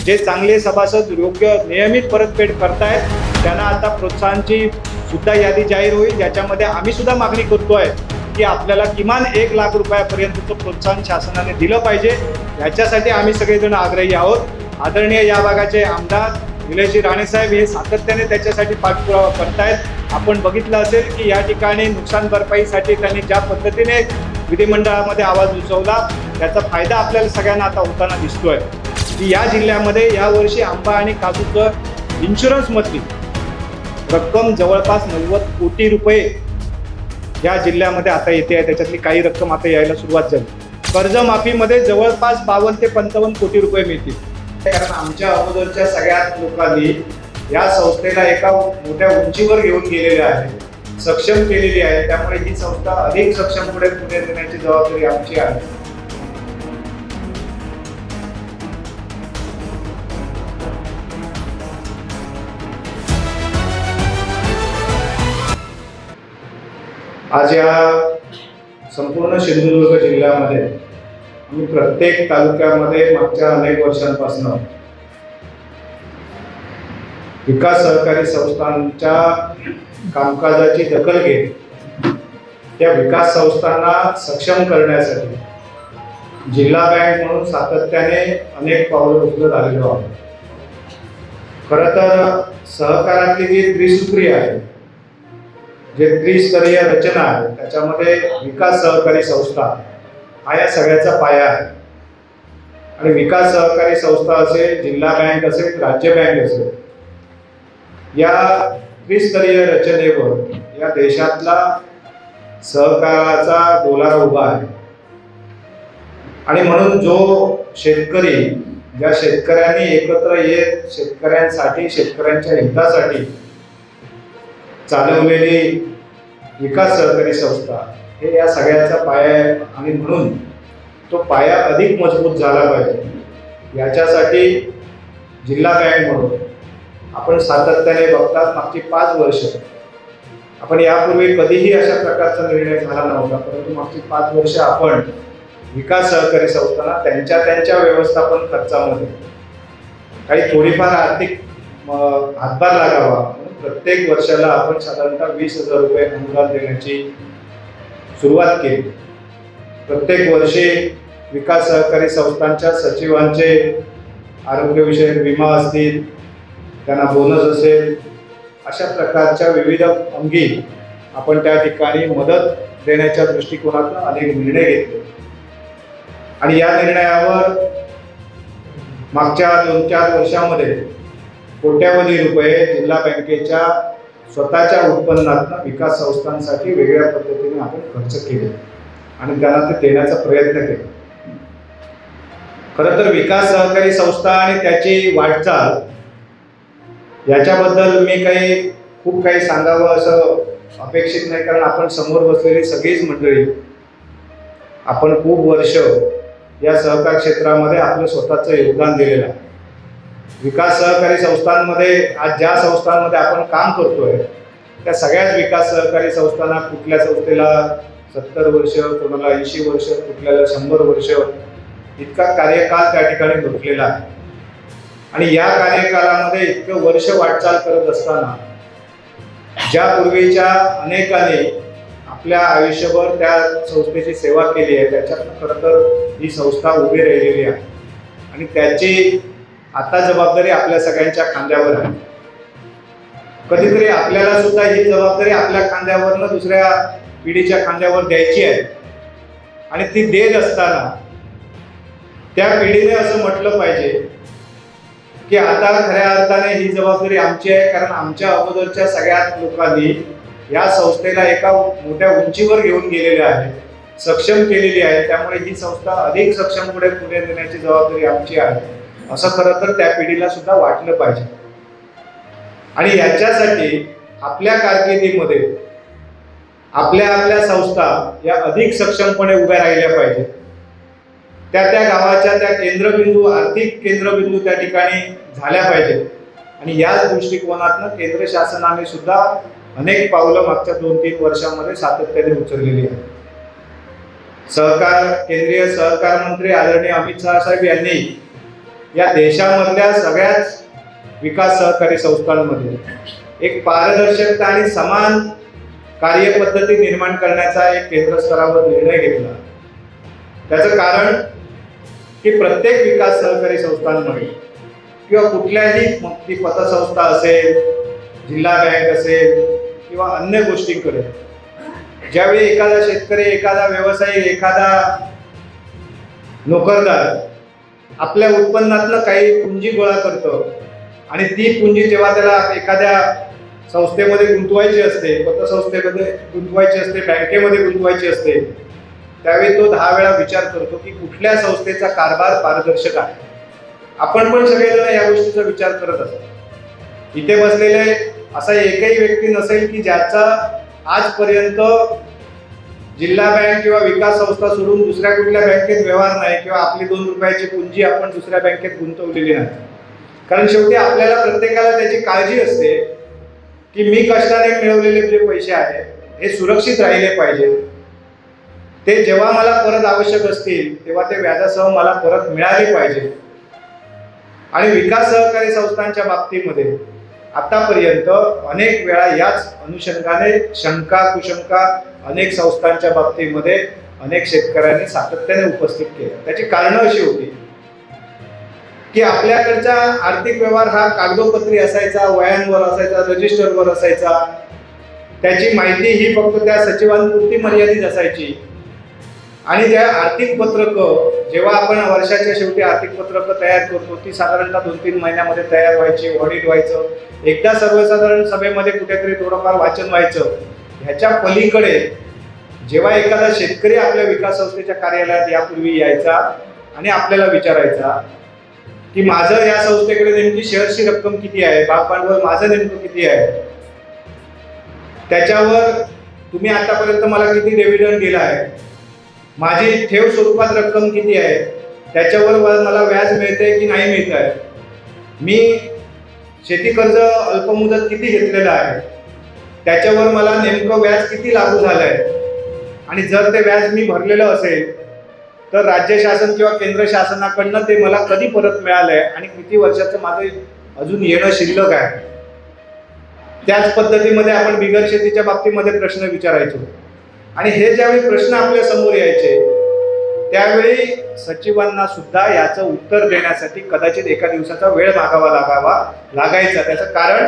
जे चांगले सभासद योग्य नियमित परतफेड करतायत त्यांना आता प्रोत्साहनची सुद्धा यादी जाहीर होईल, ज्याच्यामध्ये आम्ही सुद्धा मागणी करतोय की आपल्याला किमान 1 लाख रुपयापर्यंतचं प्रोत्साहन शासनाने दिलं पाहिजे। याच्यासाठी आम्ही सगळेजण आग्रही आहोत। आदरणीय या भागाचे आमदार निलेशजी राणेसाहेब हे सातत्याने त्याच्यासाठी पाठपुरावा करतायत। आपण बघितलं असेल की या ठिकाणी नुकसान भरपाईसाठी त्यांनी ज्या पद्धतीने विधिमंडळामध्ये आवाज उठवला त्याचा फायदा आपल्याला सगळ्यांना आता होताना दिसतोय की या जिल्ह्यामध्ये यावर्षी आंबा आणि काजूचं इन्शुरन्समधली रक्कम जवळपास 90 कोटी रुपये या जिल्ह्यामध्ये आता येते आहे। त्याच्यातली काही रक्कम आता यायला सुरुवात झाली। कर्जमाफीमध्ये जवळपास 52 ते 55 कोटी रुपये मिळतील, कारण आमच्या अगोदरच्या सगळ्याच लोकांनी या संस्थेला एका मोठ्या उंचीवर घेऊन गेलेले आहे, सक्षम केलेली आहे। त्यामुळे ही संस्था अधिक सक्षम पुढे नेण्याची जबाबदारी आमची आहे। आज या संपूर्ण सिंधुदुर्ग जिल्ह्यामध्ये आम्ही प्रत्येक तालुक्यामध्ये मागच्या अनेक वर्षांपासून विकास सहकारी संस्थांच्या कामकाजाची दखल घेत त्या विकास संस्थांना सक्षम करण्यासाठी जिल्हा बँक म्हणून सातत्याने अनेक पावलं उचलत आलेलो आहोत। खरं तर सहकारातली जी त्रिसूत्री आहे, जे त्रिस्तरीय रचना आहे, त्याच्यामध्ये विकास सहकारी संस्था हा या सगळ्याचा पाया आहे। आणि विकास सहकारी संस्था असेल, जिल्हा बँक असेल, राज्य बँक असेल, या त्रिस्तरीय रचनेवर या देशातला सहकाराचा डोलारा उभा आहे। आणि म्हणून जो शेतकरी, ज्या शेतकऱ्यांनी एकत्र येत शेतकऱ्यांसाठी, शेतकऱ्यांच्या हितासाठी चालवलेली विकास सहकारी संस्था हे या सगळ्याचा पाया आहे। आणि म्हणून तो पाया अधिक मजबूत झाला पाहिजे याच्यासाठी जिल्हा बँक म्हणून आपण सातत्याने बघतात मागची 5 वर्ष आपण यापूर्वी कधीही अशा प्रकारचा निर्णय झाला नव्हता, परंतु मागची 5 वर्ष आपण विकास सहकारी संस्थांना त्यांच्या व्यवस्थापन खर्चामध्ये काही थोडीफार आर्थिक हातभार लागावा म्हणून प्रत्येक वर्षाला आपण साधारणतः 20,000 रुपये अनुदान देण्याची सुरुवात केली। प्रत्येक वर्षी विकास सहकारी संस्थांच्या सचिवांचे आरोग्यविषयक विमा असतील, त्यांना बोनस असेल, अशा प्रकारच्या विविध अंगी आपण त्या ठिकाणी मदत देण्याच्या दृष्टिकोनातून अनेक निर्णय घेतले। आणि या निर्णयावर मागच्या 2-4 वर्षामध्ये कोट्यावधी रुपये जिल्हा बँकेच्या स्वतःच्या उत्पन्नातून विकास संस्थांसाठी वेगळ्या पद्धतीने आपण खर्च केले आणि त्यांना ते देण्याचा प्रयत्न केला। खरं तर विकास सहकारी संस्था आणि त्याची वाटचाल याच्याबद्दल मी खूप काही सांगावं असं अपेक्षित नाही, कारण आपण समोर बसलेली सगळीच मंडळी आपण खूप वर्ष या सहकार क्षेत्रामध्ये आपलं स्वतःचं योगदान दिलेलं आहे। विकास सहकारी संस्थांमध्ये आज ज्या संस्थांमध्ये आपण काम करतोय त्या सगळ्याच विकास सहकारी संस्थांना कुठल्या संस्थेला 70 वर्ष, कोणाला 80 वर्ष, कुठल्याला 100 वर्ष इतका कार्यकाल त्या ठिकाणी लोटलेला आहे। आणि या कार्यकालामध्ये इतकं वर्ष वाटचाल करत असताना ज्या पूर्वीच्या अनेकांनी आपल्या आयुष्यभर त्या संस्थेची सेवा केली आहे, त्याच्यातून खरं तर ही संस्था उभी राहिलेली आहे आणि त्याची आता जबाबदारी आपल्या सगळ्यांच्या खांद्यावर आहे। कधीतरी आपल्याला सुद्धा ही जबाबदारी आपल्या खांद्यावरनं दुसऱ्या पिढीच्या खांद्यावर द्यायची आहे आणि ती देत असताना त्या पिढीने असं म्हटलं पाहिजे की आता खऱ्या अर्थाने ही जबाबदारी आमची आहे, कारण आमच्या अगोदरच्या सगळ्याच लोकांनी या संस्थेला एका मोठ्या उंचीवर घेऊन गेलेले आहे, सक्षम केलेली आहे। त्यामुळे ही संस्था अधिक सक्षम पुढे नेण्याची जबाबदारी आमची आहे असं खरं तर त्या पिढीला सुद्धा वाटलं पाहिजे। आणि याच्यासाठी आपल्या कारकिर्दीमध्ये आपल्या संस्था या अधिक सक्षमपणे उभ्या राहिल्या पाहिजेत। त्या गावाच्या त्या केंद्रबिंदू, आर्थिक केंद्रबिंदू त्या ठिकाणी झाल्या पाहिजेत। आणि याच दृष्टिकोनातून केंद्र शासनाने सुद्धा अनेक पावलं मागच्या 2-3 वर्षांमध्ये सातत्याने उचललेली आहेत। केंद्रीय सहकार मंत्री आदरणीय अमित शहा साहेब यांनी या देशामधल्या सगळ्याच विकास सहकारी संस्थांमध्ये एक पारदर्शकता आणि समान कार्यपद्धती निर्माण करण्याचा एक केंद्र स्तरावर निर्णय घेतला. त्याचं कारण की प्रत्येक विकास सहकारी संस्थांमध्ये किंवा कुठल्याही मग ती पतसंस्था असेल, जिल्हा बँक असेल किंवा अन्य गोष्टींकडे ज्यावेळी एखादा शेतकरी, एखादा व्यवसायी, एखादा नोकरदार आपल्या उत्पन्नातनं काही पुंजी गोळा करतो आणि ती पुंजी जेव्हा त्याला एखाद्या संस्थेमध्ये गुंतवायची असते, पतसंस्थेमध्ये गुंतवायची असते, बँकेमध्ये गुंतवायची असते, त्यावेळी तो 10 वेळा विचार करतो की कुठल्या संस्थेचा कारभार पारदर्शक आहे. आपण पण सगळेजण या गोष्टीचा विचार करत असतो. इथे बसलेले असा एकही व्यक्ती नसेल की ज्याचा आजपर्यंत जिल्हा बँक किंवा विकास संस्था सोडून दुसऱ्या कुठल्या बँकेत व्यवहार नाही किंवा आपली 2 रुपयाची पुंजी आपण दुसऱ्या बँकेत गुंतवलेली नाही. कारण शेवटी आपल्याला प्रत्येकाला त्याची काळजी असते की मी कष्टाने मिळवलेले जे पैसे आहेत हे सुरक्षित राहिले पाहिजे. ते जेव्हा मला परत आवश्यक असतील तेव्हा ते व्याजासह मला परत मिळाले पाहिजे. आणि विकास सहकारी संस्थांच्या बाबतीमध्ये आतापर्यंत अनेक वेळा याच अनुषंगाने शंका कुशंका अनेक संस्थांच्या बाबतीमध्ये अनेक शेतकऱ्यांनी सातत्याने उपस्थित केलं. त्याची कारणं अशी होती की आपल्याकडचा आर्थिक व्यवहार हा कागदोपत्री असायचा, वह्यांवर असायचा, रजिस्टरवर असायचा. त्याची माहिती ही फक्त त्या सचिवांपुरती मर्यादित असायची. आणि त्या आर्थिक पत्रकं जेव्हा आपण वर्षाच्या शेवटी आर्थिक पत्रकं तयार करतो ती साधारणतः 2-3 महिन्यामध्ये तयार व्हायची, ऑडिट व्हायचं, एकदा सर्वसाधारण सभेमध्ये कुठेतरी थोडंफार वाचन व्हायचं. ह्याच्या पलीकडे जेव्हा एखादा शेतकरी आपल्या विकास संस्थेच्या कार्यालयात यापूर्वी यायचा आणि आपल्याला विचारायचा की माझं या संस्थेकडे नेमकी शेअर्सची रक्कम किती आहे, भाग भांडवल माझं नेमकं किती आहे, त्याच्यावर तुम्ही आतापर्यंत मला किती डिव्हिडंड दिला आहे, माझी ठेव स्वरूपात रक्कम किती आहे, त्याच्यावर मला व्याज मिळते की नाही मिळत आहे, मी शेती कर्ज अल्पमुदत किती घेतलेलं आहे, त्याच्यावर मला नेमकं व्याज किती लागू झालं आहे, आणि जर ते व्याज मी भरलेलं असेल तर राज्य शासन किंवा केंद्र शासनाकडनं ते मला कधी परत मिळालंय आणि किती वर्षाचं माझं अजून येणं शिल्लक आहे. त्याच पद्धतीमध्ये आपण बिगर शेतीच्या बाबतीमध्ये प्रश्न विचारायचो. आणि हे ज्यावेळी प्रश्न आपल्या समोर यायचे त्यावेळी सचिवांना सुद्धा याचं उत्तर देण्यासाठी कदाचित एका दिवसाचा वेळ मागावा लागायचा. त्याचं कारण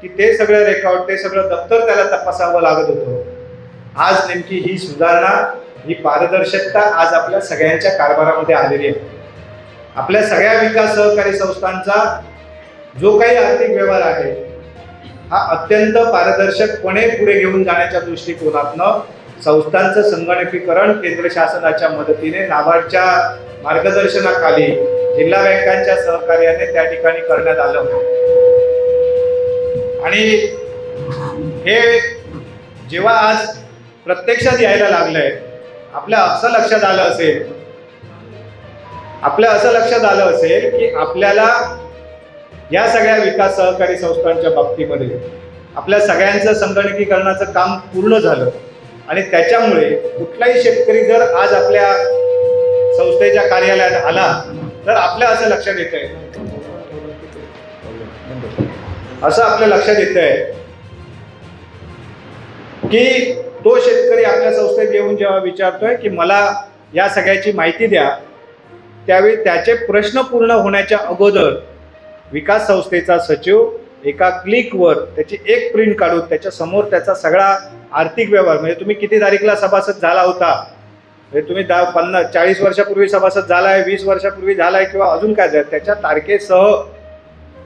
की ते सगळं रेकॉर्ड, ते सगळं दप्तर त्याला तपासावं लागत होतं. आज नेमकी ही सुधारणा, ही पारदर्शकता आज आपल्या सगळ्यांच्या कारभारामध्ये आलेली आहे. आपल्या सगळ्या विकास सहकारी संस्थांचा जो काही आर्थिक व्यवहार आहे हा अत्यंत पारदर्शकपणे पुढे घेऊन जाण्याच्या दृष्टिकोनातनं संस्थांचं संगणकीकरण केंद्र शासनाच्या मदतीने, नाबार्डच्या मार्गदर्शनाखाली, जिल्हा बँकांच्या सहकार्याने त्या ठिकाणी करण्यात आलं. आणि हे जेव्हा आज प्रत्यक्षात यायला लागलंय आपल्या असं लक्षात आलं असेल की आपल्याला या सगळ्या विकास सहकारी संस्थांच्या बाबतीमध्ये आपल्या सगळ्यांचं संगणकीकरणाचं काम पूर्ण झालं. आणि त्याच्यामुळे कुठलाही शेतकरी जर आज आपल्या संस्थेच्या कार्यालयात आला तर आपल्या असं लक्षात येतंय की तो शेतकरी आपल्या संस्थेत येऊन जेव्हा विचारतोय की मला या सगळ्याची माहिती द्या, त्यावेळी त्याचे प्रश्न पूर्ण होण्याच्या अगोदर विकास संस्थेचा सचिव एका क्लिकवर त्याची एक प्रिंट काढून त्याच्या समोर त्याचा सगळा आर्थिक व्यवहार, म्हणजे तुम्ही किती तारीखला सभासद झाला होता, म्हणजे तुम्ही 40 वर्षापूर्वी सभासद झालाय, 20 वर्षापूर्वी झालाय किंवा अजून काय झालं, त्याच्या तारखेसह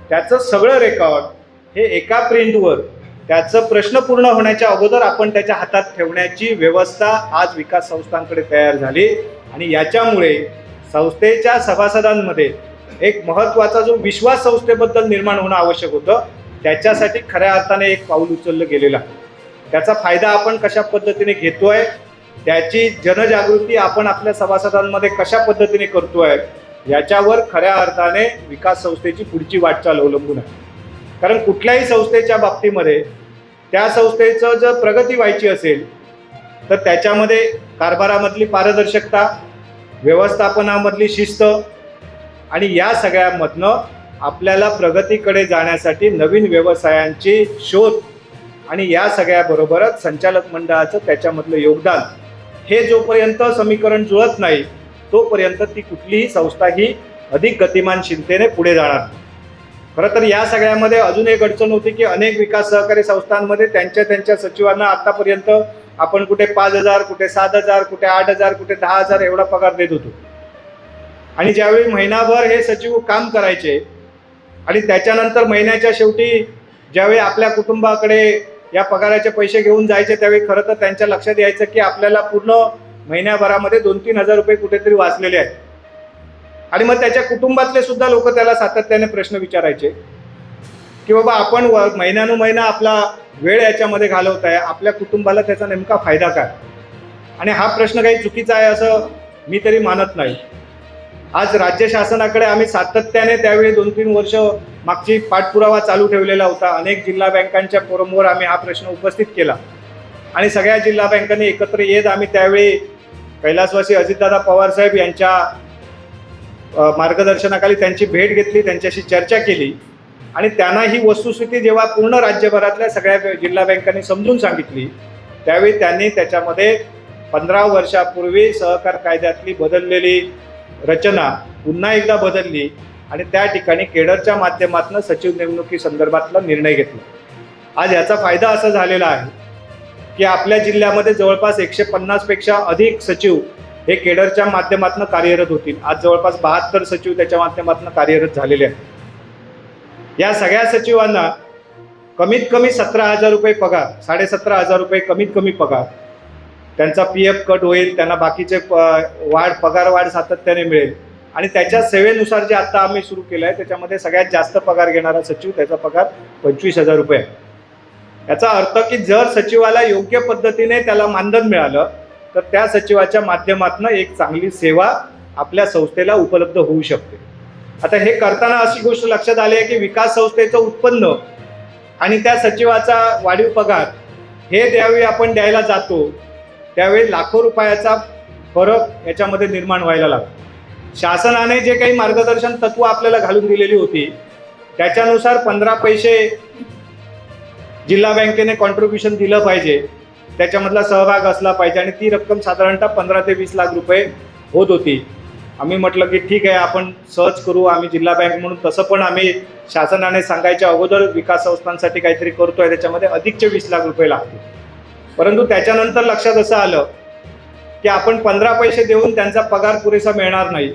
त्याचं सगळं रेकॉर्ड हे एका प्रिंटवर त्याचं प्रश्न पूर्ण होण्याच्या अगोदर आपण त्याच्या हातात ठेवण्याची व्यवस्था आज विकास संस्थांकडे तयार झाली. आणि याच्यामुळे संस्थेच्या सभासदांमध्ये एक महत्त्वाचा जो विश्वास संस्थेबद्दल निर्माण होणं आवश्यक होतं, त्याच्यासाठी खऱ्या अर्थाने एक पाऊल उचललं गेलेलं आहे. त्याचा फायदा आपण कशा पद्धतीने घेतोय, त्याची जनजागृती आपण आपल्या सभासदांमध्ये कशा पद्धतीने करतोय, याच्यावर खऱ्या अर्थाने विकास संस्थेची पुढची वाटचाल अवलंबून आहे. कारण कुठल्याही संस्थेच्या बाबतीमध्ये त्या संस्थेचं जर प्रगती व्हायची असेल तर त्याच्यामध्ये कारभारामधली पारदर्शकता, व्यवस्थापनामधली शिस्त, आणि या सगळ्यामधनं आपल्याला प्रगतीकडे जाण्यासाठी नवीन व्यवसायांची शोध आणि या सगळ्याबरोबरच संचालक मंडळाचं त्याच्यामधलं योगदान हे जोपर्यंत समीकरण जुळत नाही तोपर्यंत ती कुठलीही संस्था ही अधिक गतिमानशीलतेने पुढे जाणार. खरं तर या सगळ्यामध्ये अजून एक अडचण होती की अनेक विकास सहकारी संस्थांमध्ये त्यांच्या सचिवांना आतापर्यंत आपण कुठे 5,000, कुठे 7,000, कुठे 8,000, कुठे 10,000 एवढा पगार देत होतो. आणि ज्यावेळी महिनाभर हे सचिव काम करायचे आणि त्याच्यानंतर महिन्याच्या शेवटी ज्यावेळी आपल्या कुटुंबाकडे या पगाराचे पैसे घेऊन जायचे त्यावेळी खरं तर त्यांच्या लक्षात यायचं की आपल्याला पूर्ण महिन्याभरामध्ये 2-3 हजार रुपये कुठेतरी वाचलेले आहेत. आणि मग त्याच्या कुटुंबातले सुद्धा लोक त्याला सातत्याने प्रश्न विचारायचे की बाबा आपण महिन्यानुमहिना आपला वेळ याच्यामध्ये घालवत आहे, आपल्या कुटुंबाला त्याचा नेमका फायदा काय. आणि हा प्रश्न काही चुकीचा आहे असं मी तरी मानत नाही. आज राज्य शासनाकडे आम्ही सातत्याने त्यावेळी 2-3 वर्ष मागची पाठपुरावा चालू ठेवलेला होता. अनेक जिल्हा बँकांच्या फोरमवर आम्ही हा प्रश्न उपस्थित केला आणि सगळ्या जिल्हा बँकांनी एकत्र येत आम्ही त्यावेळी कैलासवासी अजितदादा पवार साहेब यांच्या मार्गदर्शनाखाली त्यांची भेट घेतली, त्यांच्याशी चर्चा केली आणि त्यांना ही वस्तुस्थिती जेव्हा पूर्ण राज्यभरातल्या सगळ्या जिल्हा बँकांनी समजून सांगितली त्यावेळी त्यांनी त्याच्यामध्ये 15 वर्षापूर्वी सहकार कायद्यातली बदललेली रचना पुन्हा एकदा बदलली आणि त्या ठिकाणी केडरच्या माध्यमातून सचिव नेमणुकी संदर्भातला निर्णय घेतला. आज याचा फायदा असा झालेला आहे की आपल्या जिल्ह्यामध्ये जवळपास 150 पेक्षा अधिक सचिव हे केडरच्या माध्यमातून कार्यरत होतील. आज जवळपास 72 सचिव त्याच्या माध्यमातून कार्यरत झालेले आहेत. या सगळ्या सचिवांना कमीत कमी 17,000 रुपये पगार, 17,500 रुपये कमीत कमी पगार, त्यांचा PF कट होईल, त्यांना बाकीचे पगार वाढ सातत्याने मिळेल आणि त्याच्या सेवेनुसार जे आता आम्ही सुरू केलं आहे त्याच्यामध्ये सगळ्यात जास्त पगार घेणारा सचिव त्याचा पगार 25,000 रुपये आहे. याचा अर्थ की जर सचिवाला योग्य पद्धतीने त्याला मानधन मिळालं तर त्या सचिवाच्या माध्यमातून एक चांगली सेवा आपल्या संस्थेला उपलब्ध होऊ शकते. आता हे करताना अशी गोष्ट लक्षात आली आहे की विकास संस्थेचं उत्पन्न आणि त्या सचिवाचा वाढीव पगार हे ज्यावेळी आपण द्यायला जातो त्यावेळी लाखो रुपयाचा फरक याच्यामध्ये निर्माण व्हायला लागतो. शासनाने जे काही मार्गदर्शन तत्व आपल्याला घालून दिलेली होती त्याच्यानुसार 15 पैसे जिल्हा बँकेने कॉन्ट्रीब्युशन दिलं पाहिजे, त्याच्यामधला सहभाग असला पाहिजे आणि ती रक्कम साधारणतः 15 ते 20 लाख रुपये होत होती. आम्ही म्हटलं की ठीक आहे आपण सर्च करू, आम्ही जिल्हा बँक म्हणून तसं पण आम्ही शासनाने सांगायच्या अगोदर विकास संस्थांसाठी काहीतरी करतोय त्याच्यामध्ये अधिकचे 20 लाख रुपये लागतील. परंतु त्याच्यानंतर लक्षात असं आलं की आपण 15 पैसे देऊन त्यांचा पगार पुरेसा मिळणार नाही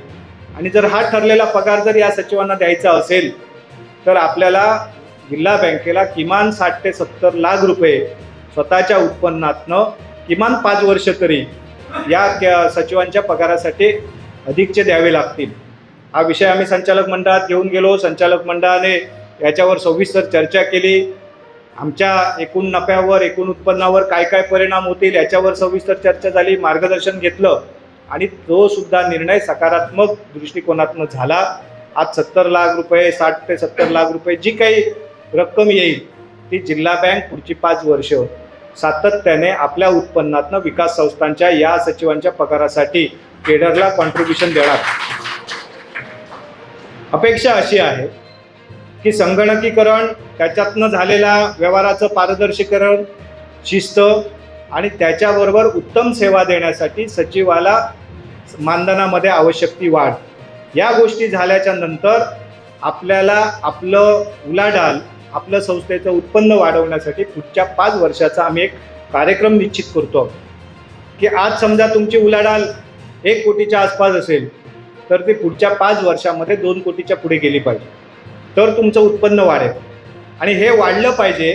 आणि जर हा ठरलेला पगार जर या सचिवांना द्यायचा असेल तर आपल्याला जिल्हा बँकेला किमान 60 ते 70 लाख रुपये स्वतःच्या उत्पन्नातनं किमान 5 वर्ष तरी या सचिवांच्या पगारासाठी अधिकचे द्यावे लागतील. हा विषय आम्ही संचालक मंडळात घेऊन गेलो. संचालक मंडळाने याच्यावर सविस्तर चर्चा केली. आमच्या एकूण नफ्यावर, एकूण उत्पन्नावर काय काय परिणाम होतील याच्यावर सविस्तर चर्चा झाली, मार्गदर्शन घेतलं आणि तो सुद्धा निर्णय सकारात्मक दृष्टिकोनातून झाला. आज 70 लाख रुपये, 60 ते 70 लाख रुपये जी काही रक्कम येईल ती जिल्हा बँक पुढची 5 वर्ष सातत्याने आपल्या उत्पन्नातनं विकास संस्थांच्या या सचिवांच्या पगारासाठी केडरला कॉन्ट्रीब्युशन देणार. अपेक्षा अशी आहे की संगणकीकरण, त्याच्यातनं झालेल्या व्यवहाराचं पारदर्शीकरण, शिस्त आणि त्याच्याबरोबर उत्तम सेवा देण्यासाठी सचिवाला मानधनामध्ये आवश्यक ती वाढ, या गोष्टी झाल्याच्या नंतर आपल्याला आपलं उलाढाल, आपलं संस्थेचं उत्पन्न वाढवण्यासाठी पुढच्या 5 वर्षाचा आम्ही एक कार्यक्रम निश्चित करतो की आज समजा तुमची उलाढाल 1 कोटीच्या आसपास असेल तर ती पुढच्या 5 वर्षामध्ये 2 कोटीच्या पुढे गेली पाहिजे, तर तुमचं उत्पन्न वाढेल. आणि हे वाढलं पाहिजे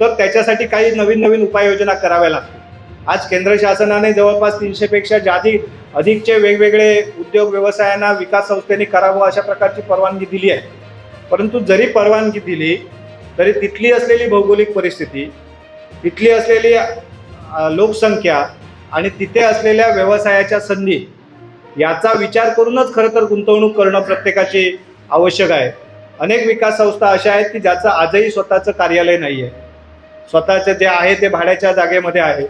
तर त्याच्यासाठी काही नवीन नवीन उपाययोजना कराव्या लागतील. आज केंद्र शासनाने जवळपास 300 पेक्षा अधिकचे वेगवेगळे उद्योग व्यवसायांना विकास संस्थेने करावं अशा प्रकारची परवानगी दिली आहे. परंतु जरी परवानगी दिली तरी तिथली असलेली भौगोलिक परिस्थिती, तिथली असलेली लोकसंख्या आणि तिथे असलेल्या व्यवसायाच्या संधी याचा विचार करूनच खरं तर गुंतवणूक करणं प्रत्येकाची आवश्यक आहे. अनेक विकास संस्था अशा आहेत की ज्याचं आजही स्वतःचं कार्यालय नाही आहे, स्वतःचं जे आहे ते भाड्याच्या जागेमध्ये आहे,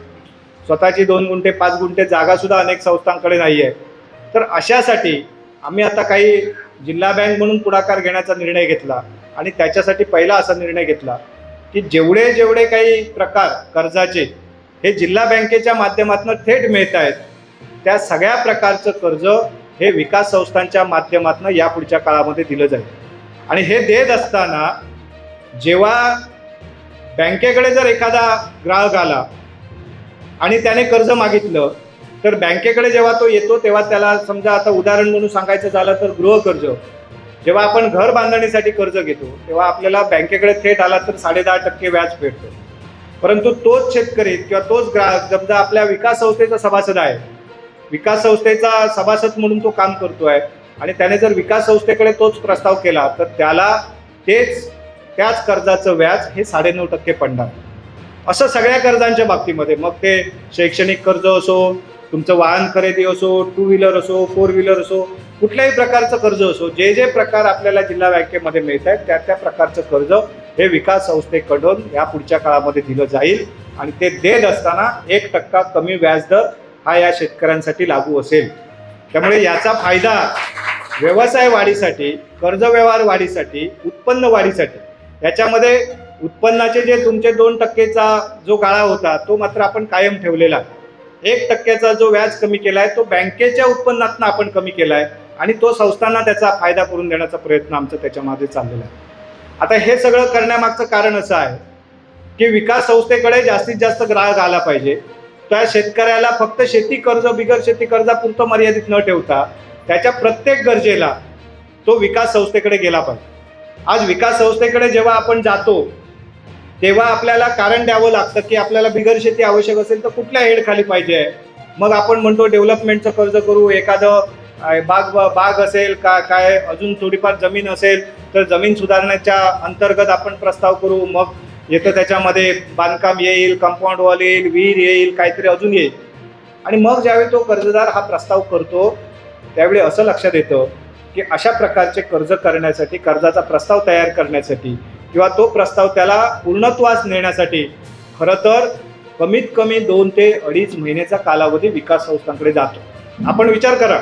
स्वतःची 2 गुंठे 5 गुंठे जागासुद्धा अनेक संस्थांकडे नाही आहे. तर अशासाठी आम्ही आता काही जिल्हा बँक म्हणून पुढाकार घेण्याचा निर्णय घेतला आणि त्याच्यासाठी पहिला असा निर्णय घेतला की जेवढे जेवढे काही प्रकार कर्जाचे हे जिल्हा बँकेच्या माध्यमातून थेट मिळत आहेत त्या सगळ्या प्रकारचं कर्ज हे विकास संस्थांच्या माध्यमातून यापुढच्या काळामध्ये दिलं जाईल. आणि हे देत असताना जेव्हा बँकेकडे जर एखादा ग्राहक आला आणि त्याने कर्ज मागितलं तर बँकेकडे जेव्हा तो येतो तेव्हा त्याला समजा आता उदाहरण म्हणून सांगायचं झालं तर गृहकर्ज, जेव्हा आपण घर बांधणीसाठी कर्ज घेतो तेव्हा आपल्याला बँकेकडे थेट आला तर 10.5% व्याज भेटतो. परंतु तोच शेतकरी किंवा तोच ग्राहक समजा आपल्या विकास संस्थेचा सभासद आहे, विकास संस्थेचा सभासद म्हणून तो काम करतोय आणि त्याने जर विकास संस्थेकडे तोच प्रस्ताव केला तर त्याला त्याच कर्जाचं व्याज हे 9.5% पडणार. असं सगळ्या कर्जांच्या बाबतीमध्ये, मग ते शैक्षणिक कर्ज असो, तुमचं वाहन खरेदी असो, 2 व्हीलर असो, 4 व्हीलर असो, कुठल्याही प्रकारचं कर्ज असो, जे जे प्रकार आपल्याला जिल्हा बँकेमध्ये मिळत आहेत त्या त्या प्रकारचं कर्ज हे विकास संस्थेकडून या पुढच्या काळामध्ये दिलं जाईल. आणि ते देत असताना 1% कमी व्याजदर हा या शेतकऱ्यांसाठी लागू असेल. त्यामुळे याचा फायदा व्यवसाय वाढीसाठी, कर्ज व्यवहार वाढीसाठी, उत्पन्न वाढीसाठी, याच्यामध्ये उत्पन्नाचे जे तुमचे 2%चा जो गाळा होता तो मात्र आपण कायम ठेवलेला. 1%चा जो व्याज कमी केला आहे तो बँकेच्या उत्पन्नातनं आपण कमी केला आहे आणि तो संस्थांना त्याचा फायदा करून देण्याचा प्रयत्न आमचा त्याच्यामध्ये चाललेला आहे. आता हे सगळं करण्यामागचं कारण असं आहे की विकास संस्थेकडे जास्तीत जास्त ग्राहक आला पाहिजे. त्या शेतकऱ्याला फक्त शेती कर्ज, बिगर शेती कर्जापुरतं मर्यादित न ठेवता त्याच्या प्रत्येक गरजेला तो विकास संस्थेकडे गेला पाहिजे. आज विकास संस्थेकडे जेव्हा आपण जातो तेव्हा आपल्याला कारण द्यावं लागतं की आपल्याला बिगर शेती आवश्यक असेल तर कुठल्या हेडखाली पाहिजे. मग आपण म्हणतो डेव्हलपमेंटचं कर्ज करू, एखादं बाग असेल का काय अजून थोडीफार जमीन असेल तर जमीन सुधारण्याच्या अंतर्गत आपण प्रस्ताव करू. मग येतं त्याच्यामध्ये बांधकाम येईल, कंपाऊंड वॉल येईल, विहीर येईल, काहीतरी अजून येईल. आणि मग ज्यावेळी तो कर्जदार हा प्रस्ताव करतो त्यावेळी असं लक्षात येतं की अशा प्रकारचे कर्ज करण्यासाठी, कर्जाचा प्रस्ताव तयार करण्यासाठी किंवा तो प्रस्ताव त्याला पूर्णत्वास नेण्यासाठी खरं तर कमीत कमी 2 ते 2.5 महिन्याचा कालावधी विकास संस्थांकडे जातो. आपण विचार करा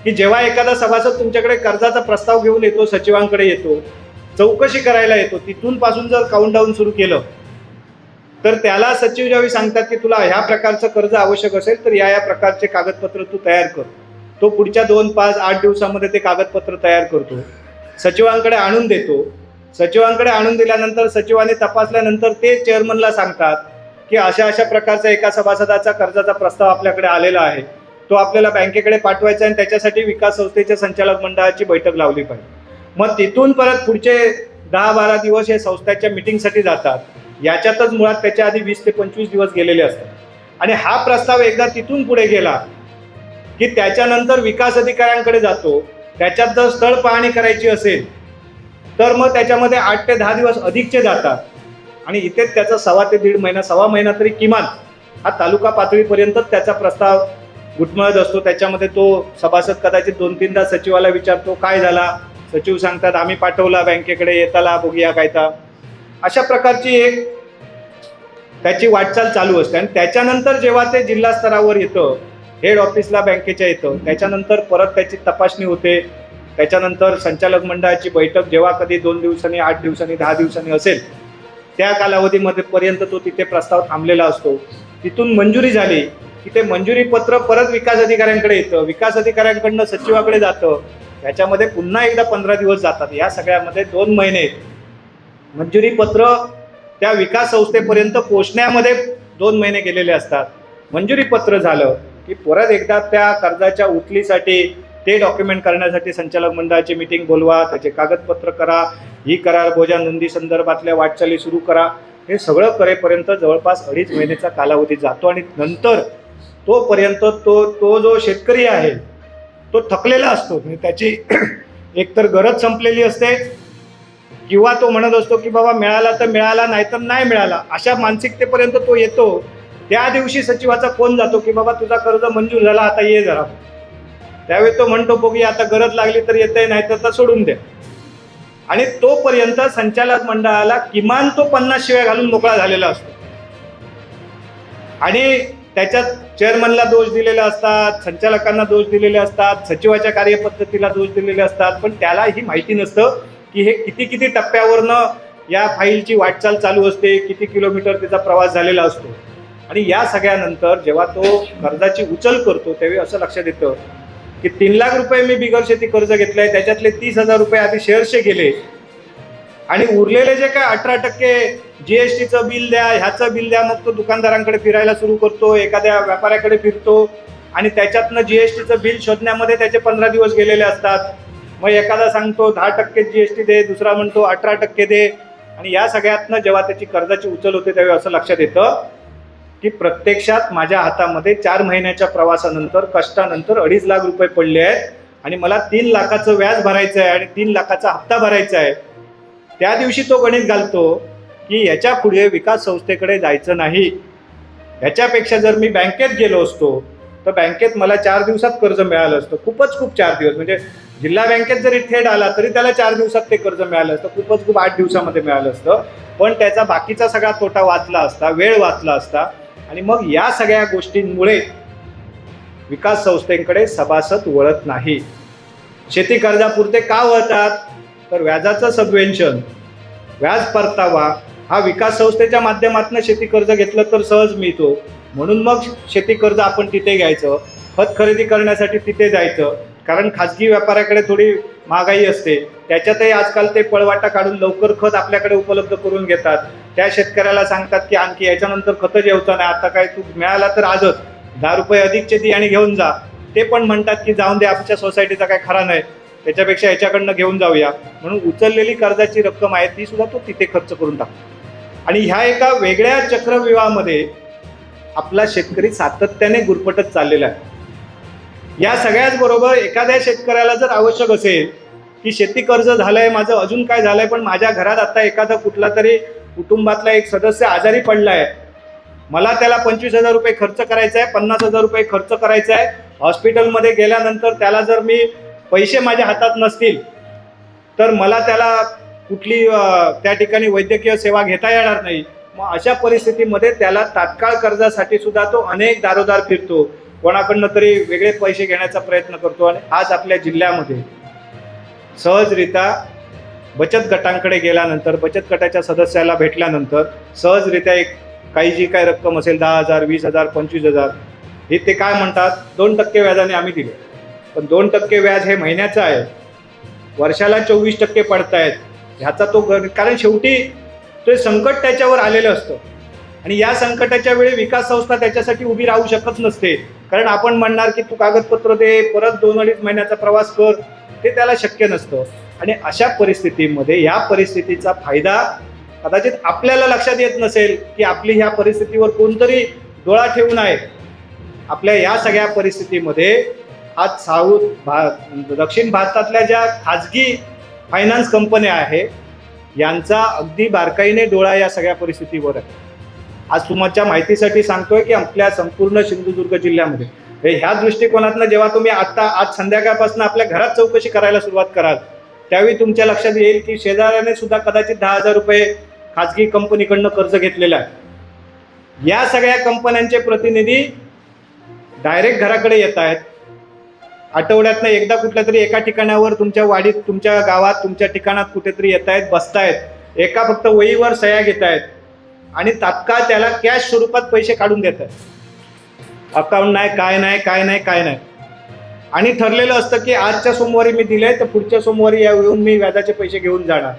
की जेव्हा एखादा सभासद तुमच्याकडे कर्जाचा प्रस्ताव घेऊन येतो, सचिवांकडे येतो, चौकशी करायला येतो, तिथून पासून जर काउंटडाऊन सुरू केलं तर त्याला सचिव ज्यावेळी सांगतात की तुला ह्या प्रकारचं कर्ज आवश्यक असेल तर या प्रकारचे कागदपत्र तू तयार कर. तो पुढच्या 2, 5, 8 दिवसामध्ये ते कागदपत्र तयार करतो, सचिवांकडे आणून देतो. सचिवांकडे आणून दिल्यानंतर सचिवांनी तपासल्यानंतर ते चेअरमनला सांगतात की अशा अशा प्रकारचा एका सभासदाचा कर्जाचा प्रस्ताव आपल्याकडे आलेला आहे, तो आपल्याला बँकेकडे पाठवायचा आणि त्याच्यासाठी विकास संस्थेच्या संचालक मंडळाची बैठक लावली पाहिजे. मग तिथून परत पुढचे 10-12 दिवस हे संस्थेच्या मिटिंगसाठी जातात. याच्यातच मुळात त्याच्या आधी 20 ते 25 दिवस गेलेले असतात. आणि हा प्रस्ताव एकदा तिथून पुढे गेला की त्याच्यानंतर विकास अधिकाऱ्यांकडे जातो. त्याच्यात जर स्थळ पाहणी करायची असेल तर मग त्याच्यामध्ये 8 ते 10 दिवस अधिकचे जातात. आणि इथेच त्याचा 1.25 ते 1.5 महिना, 1.25 महिना तरी किमान हा तालुका पातळीपर्यंत त्याचा प्रस्ताव घुटमळत असतो. त्याच्यामध्ये तो सभासद कदाचित 2-3दा सचिवाला विचारतो काय झाला, सचिव सांगतात आम्ही पाठवला बँकेकडे, येताला बघूया कायता. अशा प्रकारची एक त्याची वाटचाल चालू असते. आणि त्याच्यानंतर जेव्हा ते जिल्हा स्तरावर येतं, हेड ऑफिसला बँकेच्या येतं, त्याच्यानंतर परत त्याची तपासणी होते. त्याच्यानंतर संचालक मंडळाची बैठक जेव्हा कधी 2 दिवसांनी, 8 दिवसांनी, 10 दिवसांनी असेल त्या कालावधीमध्ये पर्यंत तो तिथे प्रस्ताव थांबलेला असतो. तिथून मंजुरी झाली की ते मंजुरी पत्र परत विकास अधिकाऱ्यांकडे येतं, विकास अधिकाऱ्यांकडनं सचिवाकडे जातं. त्याच्यामध्ये पुन्हा एकदा 15 दिवस जातात. या सगळ्यामध्ये 2 महिने मंजुरी पत्र त्या विकास संस्थेपर्यंत पोहोचण्यामध्ये 2 महिने गेलेले असतात. मंजुरी पत्र झालं की परत एकदा त्या कर्जाच्या उचलीसाठी ते डॉक्युमेंट करण्यासाठी संचालक मंडळाची मीटिंग बोलवा, त्याचे कागदपत्र करा, ही करार बोजा नोंदी संदर्भातल्या वाटचाली सुरू करा. हे सगळं करेपर्यंत जवळपास 2.5 महिन्याचा कालावधी जातो. आणि नंतर तोपर्यंत तो जो शेतकरी आहे तो थकलेला असतो. म्हणजे त्याची एकतर गरज संपलेली असते किंवा तो म्हणत असतो की बाबा मिळाला तर मिळाला, नाही तर नाही मिळाला. अशा मानसिकतेपर्यंत तो येतो. त्या दिवशी सचिवाचा फोन जातो की बाबा तुझा कर्ज मंजूर झाला, आता ये जरा. त्यावेळी तो म्हणतो बघूया आता गरज लागली तर येते, नाही तर सोडून दे. आणि तोपर्यंत संचालक मंडळाला किमान तो 50 शिव्या घालून मोकळा झालेला असतो. आणि त्याच्यात चेअरमनला दोष दिलेले असतात, संचालकांना दोष दिलेले असतात, सचिवाच्या कार्यपद्धतीला दोष दिलेले असतात, पण त्याला ही माहिती नसतं की हे किती किती टप्प्यावरनं या फाईलची वाटचाल चालू असते, किती किलोमीटर त्याचा प्रवास झालेला असतो. आणि या सगळ्यानंतर जेव्हा तो कर्जाची उचल करतो त्यावेळी असं लक्षात येतं की 3 लाख रुपये मी बिगर शेती कर्ज घेतलंय, त्याच्यातले 30,000 रुपये आधी शेअर्सचे गेले आणि उरलेले जे काय 18% GSTचं बिल द्या, ह्याचं बिल द्या, मग तो दुकानदारांकडे फिरायला सुरू करतो, एखाद्या व्यापाऱ्याकडे फिरतो आणि त्याच्यातनं GSTचं बिल शोधण्यामध्ये त्याचे 15 दिवस गेलेले असतात. मग एखादा सांगतो 10% GST दे, दुसरा म्हणतो 18% दे. आणि या सगळ्यातनं जेव्हा त्याची कर्जाची उचल होते त्यावेळी असं लक्षात येतं की प्रत्यक्षात माझ्या हातामध्ये 4 महिन्याच्या प्रवासानंतर कष्टानंतर 2.5 लाख रुपये पडले आहेत आणि मला 3 लाखाचं व्याज भरायचं आहे आणि 3 लाखाचा हप्ता भरायचा आहे. त्या दिवशी तो गणित घालतो की याच्या पुढे विकास संस्थेकडे जायचं नाही, ह्याच्यापेक्षा जर मी बँकेत गेलो असतो तर बँकेत मला 4 दिवसात कर्ज मिळालं असतं. खूप 4 दिवस, म्हणजे जिल्हा बँकेत जरी थेट आला तरी त्याला 4 दिवसात ते कर्ज मिळालं असतं, खूप 8 दिवसामध्ये मिळालं असतं. पण त्याचा बाकीचा सगळा तोटा वाचला असता, वेळ वाचला असता. आणि मग या सगळ्या गोष्टींमुळे विकास संस्थेकडे सभासद वळत नाही. शेती कर्जापुरते का वळतात? तर व्याजाचं सबवेन्शन, व्याज परतावा हा विकास संस्थेच्या माध्यमातून शेती कर्ज घेतलं तर सहज मिळतो, म्हणून मग शेती कर्ज आपण तिथे घ्यायचं, खत खरेदी करण्यासाठी तिथे जायचं. कारण खाजगी व्यापाऱ्याकडे थोडी महागाई असते, त्याच्यातही आजकाल ते पळवाटा काढून लवकर खत आपल्याकडे उपलब्ध करून घेतात. त्या शेतकऱ्याला सांगतात की आणखी याच्यानंतर खतं जेवचं नाही, आता काय तू मिळाला तर आजच 10 रुपये अधिकचे ती आणि घेऊन जा. ते पण म्हणतात की जाऊन दे, आमच्या सोसायटीचा काय खरा नाही, त्याच्यापेक्षा याच्याकडनं घेऊन जाऊया. म्हणून उचललेली कर्जाची रक्कम आहे ती सुद्धा तो तिथे खर्च करून टाकतो. आणि ह्या एका वेगळ्या चक्रव्यूहामध्ये आपला शेतकरी सातत्याने गुरफटत चाललेला आहे. या सगळ्याच बरोबर एखाद्या शेतकऱ्याला जर आवश्यक असेल की शेती कर्ज झालंय माझं, अजून काय झालंय, पण माझ्या घरात आता एखादा कुठला तरी कुटुंबातला एक सदस्य आजारी पडलाय, मला त्याला 25,000 रुपये खर्च करायचा आहे, 50,000 रुपये खर्च करायचा आहे. हॉस्पिटलमध्ये गेल्यानंतर त्याला जर मी पैसे माझ्या हातात नसतील तर मला त्याला कुठली त्या ठिकाणी वैद्यकीय सेवा घेता येणार नाही. मग अशा परिस्थितीमध्ये त्याला तात्काळ कर्जासाठी सुद्धा तो अनेक दारोदार फिरतो, कोणाकडनं तरी वेगळे पैसे घेण्याचा प्रयत्न करतो. आणि आज आपल्या जिल्ह्यामध्ये सहजरित्या बचत गटांकडे गेल्यानंतर, बचत गटाच्या सदस्याला भेटल्यानंतर सहजरित्या एक काही जी काय रक्कम असेल 10,000, 20,000, 25,000 हे ते काय म्हणतात 2% व्याजाने आम्ही दिले. पण 2% व्याज हे महिन्याचं आहे, वर्षाला 24% पडतायत. ह्याचा तो कारण शेवटी ते संकट त्याच्यावर आलेलं असतं आणि या संकटाच्या वेळी विकास संस्था त्याच्यासाठी उभी राहू शकत नसते. कारण आपण म्हणणार की तू कागदपत्र दे, परत 2-2.5 महिन्याचा प्रवास कर, ते त्याला शक्य नसतं. आणि अशा परिस्थितीमध्ये ह्या परिस्थितीचा फायदा कदाचित आपल्याला लक्षात येत नसेल की आपली ह्या परिस्थितीवर कोणतरी डोळा ठेवून आहे. आपल्या या सगळ्या परिस्थितीमध्ये आज दक्षिण भारतातल्या ज्या खाजगी फायनान्स कंपन्या आहेत यांचा अगदी बारकाईने डोळा या सगळ्या परिस्थितीवर आहे. आज तुमच्या माहितीसाठी सांगतोय की आपल्या संपूर्ण सिंधुदुर्ग जिल्ह्यामध्ये ह्या दृष्टिकोनातनं जेव्हा तुम्ही आज संध्याकाळपासून आपल्या घरात चौकशी करायला सुरुवात कराल त्यावेळी तुमच्या लक्षात येईल की शेजाऱ्याने सुद्धा कदाचित 10,000 रुपये खाजगी कंपनीकडनं कर्ज घेतलेलं आहे. या सगळ्या कंपन्यांचे प्रतिनिधी डायरेक्ट घराकडे येत आहेत. आठवड्यातनं एकदा कुठल्या तरी एका ठिकाणावर तुमच्या वाडीत, तुमच्या गावात, तुमच्या ठिकाणात कुठेतरी येत आहेत, बसतायत, एका फक्त वहीवर सह्या घेत आहेत आणि तात्काळ त्याला कॅश स्वरूपात पैसे काढून देत आहेत. अकाउंट नाही, काय नाही. आणि ठरलेलं असतं की आजच्या सोमवारी मी दिले तर पुढच्या सोमवारी येऊन मी व्याजाचे पैसे घेऊन जाणार.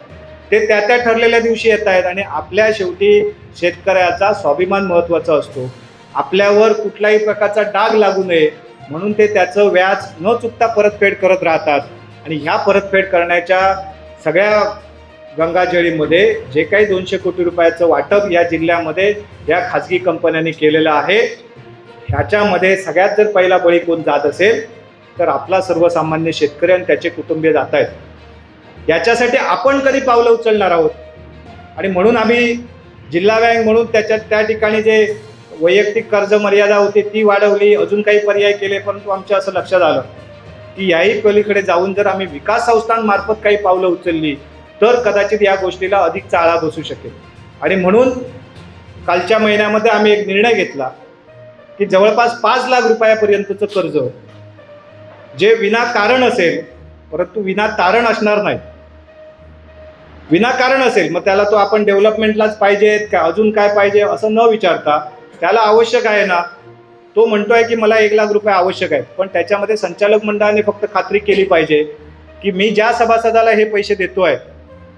ते त्या ठरलेल्या दिवशी येत आहेत. आणि आपल्या शेवटी शेतकऱ्याचा स्वाभिमान महत्त्वाचा असतो. आपल्यावर कुठल्याही प्रकारचा डाग लागू नये म्हणून ते त्याचं व्याज न चुकता परतफेड करत राहतात. आणि ह्या परतफेड करण्याच्या सगळ्या गंगाजळीमध्ये जे काही 200 कोटी रुपयाचं वाटप या जिल्ह्यामध्ये या खाजगी कंपन्यांनी केलेलं आहे, ह्याच्यामध्ये सगळ्यात जर पहिला बळी कोण जात असेल तर आपला सर्वसामान्य शेतकरी आणि त्याचे कुटुंबीय जात आहेत. याच्यासाठी आपण कधी पावलं उचलणार आहोत. आणि म्हणून आम्ही जिल्हा बँक म्हणून त्या ठिकाणी जे वैयक्तिक कर्ज मर्यादा होती ती वाढवली, अजून काही पर्याय केले. परंतु आमच्या असं लक्षात आलं की याही पलीकडे जाऊन जर आम्ही विकास संस्थांमार्फत काही पावलं उचलली तर कदाचित या गोष्टीला अधिक आळा बसू शकेल. आणि म्हणून कालच्या महिन्यामध्ये आम्ही एक निर्णय घेतला की जवळपास 5 लाख रुपयापर्यंतचं कर्ज जे विनाकारण असेल, परंतु विनातारण असणार नाही, विनाकारण असेल, मग त्याला तो आपण डेव्हलपमेंटलाच पाहिजेत का अजून काय पाहिजे असं न विचारता त्याला आवश्यक आहे ना, तो म्हणतोय की मला 1 लाख रुपये आवश्यक आहेत, पण त्याच्यामध्ये संचालक मंडळाने फक्त खात्री केली पाहिजे की मी ज्या सभासदाला हे पैसे देतोय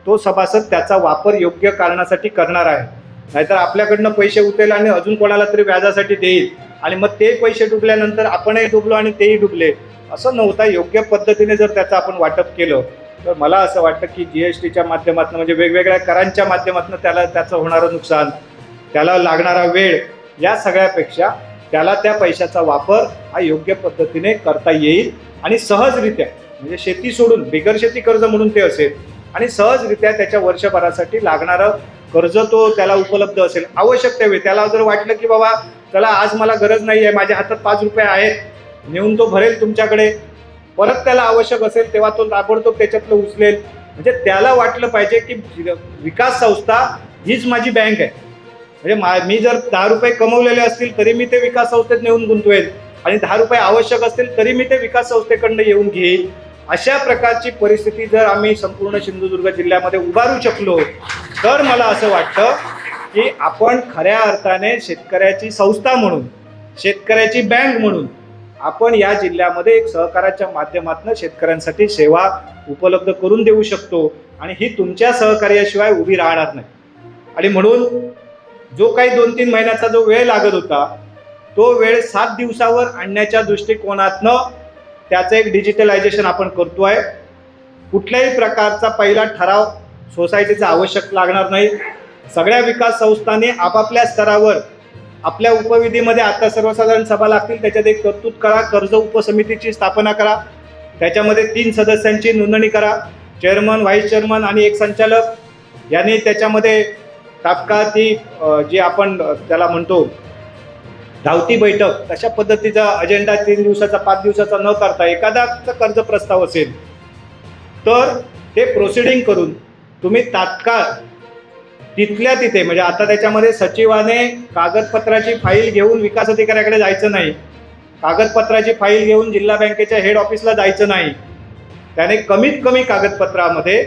तो सभासद त्याचा वापर योग्य कारणासाठी करणार आहे. नाहीतर आपल्याकडनं पैसे उचलेल आणि अजून कोणाला तरी व्याजासाठी देईल आणि मग ते पैसे डुबल्यानंतर आपणही डुबलो आणि तेही डुबले, असं नव्हता. योग्य पद्धतीने जर त्याचं आपण वाटप केलं तर मला असं वाटतं की GSTच्या माध्यमातून म्हणजे वेगवेगळ्या करांच्या माध्यमातून त्याचं होणारं नुकसान, त्याला लागणारा वेळ, या सगळ्यापेक्षा त्याला त्या पैशाचा वापर हा योग्य पद्धतीने करता येईल आणि सहजरित्या, म्हणजे शेती सोडून बिगर शेती कर्ज म्हणून ते असेल आणि सहजरित्या त्याच्या वर्षभरासाठी लागणारं कर्ज तो त्याला उपलब्ध असेल. आवश्यक त्यावेळी त्याला जर वाटलं की बाबा चला आज मला गरज नाही आहे, माझ्या हातात 5 रुपये आहेत, नेऊन तो भरेल तुमच्याकडे, परत त्याला आवश्यक असेल तेव्हा तो ताबडतोब त्याच्यातलं उचलेल. म्हणजे त्याला वाटलं पाहिजे की विकास संस्था हीच माझी बँक आहे, म्हणजे मी जर 10 रुपये कमवलेले असतील तरी मी ते विकास संस्थेत नेऊन गुंतवेल आणि 10 रुपये आवश्यक असतील तरी मी ते विकास संस्थेकडनं येऊन घेईल. अशा प्रकारची परिस्थिती जर आम्ही संपूर्ण सिंधुदुर्ग जिल्ह्यामध्ये उभारू शकलो तर मला असं वाटतं की आपण खऱ्या अर्थाने शेतकऱ्याची संस्था म्हणून, शेतकऱ्याची बँक म्हणून आपण या जिल्ह्यामध्ये एक सहकाराच्या माध्यमातून शेतकऱ्यांसाठी सेवा उपलब्ध करून देऊ शकतो आणि ही तुमच्या सहकार्याशिवाय उभी राहणार नाही. आणि म्हणून जो काही 2-3 महिन्याचा जो वेळ लागत होता तो वेळ 7 दिवसावर आणण्याच्या दृष्टिकोनातनं त्याचं एक डिजिटलायझेशन आपण करतोय. कुठल्याही प्रकारचा पहिला ठराव सोसायटीचा आवश्यक लागणार नाही. सगळ्या विकास संस्थांनी आपापल्या स्तरावर आपल्या उपविधीमध्ये आता सर्वसाधारण सभा लागतील त्याच्यात एक तरतूद करा, कर्ज उपसमितीची स्थापना करा, त्याच्यामध्ये 3 सदस्यांची नोंदणी करा, चेअरमन, व्हाईस चेअरमन आणि एक संचालक यांनी त्याच्यामध्ये तात्काळ ती जी आपण त्याला म्हणतो धावती बैठक, तशा पद्धतीचा अजेंडा 3 दिवसाचा 5 दिवसाचा न करता एखादाचा कर्ज प्रस्ताव असेल तर ते प्रोसिडिंग करून तुम्ही तात्काळ तिथल्या तिथे, म्हणजे आता त्याच्यामध्ये सचिवाने कागदपत्राची फाईल घेऊन विकास अधिकाऱ्याकडे जायचं नाही, कागदपत्राची फाईल घेऊन जिल्हा बँकेच्या हेड ऑफिसला जायचं नाही, त्याने कमीत कमी कागदपत्रामध्ये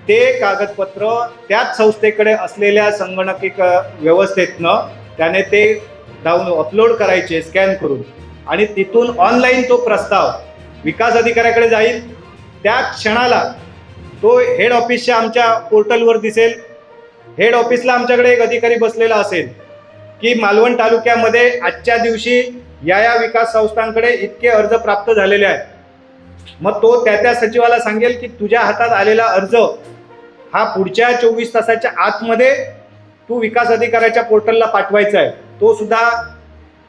ते कागदपत्र त्याच संस्थेकडे असलेल्या संगणकीय व्यवस्थेतनं त्याने ते अपलोड करायचे स्कॅन करून आणि तिथून ऑनलाईन तो प्रस्ताव विकास अधिकाऱ्याकडे जाईल. त्या क्षणाला तो हेड ऑफिसच्या आमच्या पोर्टलवर दिसेल. हेड ऑफिसला आमच्याकडे एक अधिकारी बसलेला असेल की मालवण तालुक्यामध्ये आजच्या दिवशी या विकास संस्थांकडे इतके अर्ज प्राप्त झालेले आहेत. मग तो त्या सचिवाला सांगेल की तुझ्या हातात आलेला अर्ज हा पुढच्या 24 तासाच्या आतमध्ये तू विकास अधिकाऱ्याच्या पोर्टलला पाठवायचा आहे. तो सुद्धा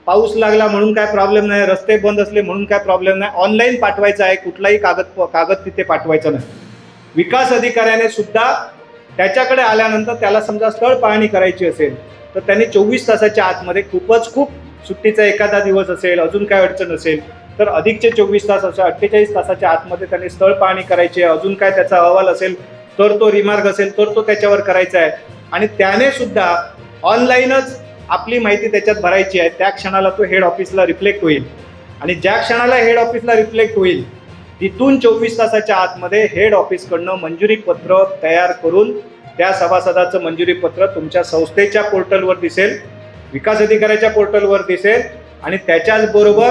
पाऊस लागला म्हणून काय प्रॉब्लेम नाही, रस्ते बंद असले म्हणून काय प्रॉब्लेम नाही, ऑनलाईन पाठवायचा आहे, कुठलाही कागद तिथे पाठवायचा नाही. विकास अधिकाऱ्याने सुद्धा त्याच्याकडे आल्यानंतर त्याला समजा स्थळ पाहणी करायची असेल तर त्यांनी 24 तासाच्या आतमध्ये खूप सुट्टीचा एखादा दिवस असेल, अजून काय अडचण असेल तर अधिकचे 24 तास अशा 48 तासाच्या आतमध्ये त्यांनी स्थळ पाहणी करायची आहे. अजून काय त्याचा अहवाल असेल तर तो रिमार्क असेल तर तो त्याच्यावर करायचा आहे आणि त्याने सुद्धा ऑनलाईनच आपली माहिती त्याच्यात भरायची आहे. त्या क्षणाला तो हेड ऑफिसला रिफ्लेक्ट होईल आणि ज्या क्षणाला हेड ऑफिसला रिफ्लेक्ट होईल तिथून 24 तासाच्या आतमध्ये हेड ऑफिसकडनं मंजुरी पत्र तयार करून त्या सभासदाचं मंजुरी पत्र तुमच्या संस्थेच्या पोर्टलवर दिसेल, विकास अधिकाऱ्याच्या पोर्टलवर दिसेल आणि त्याच्याच बरोबर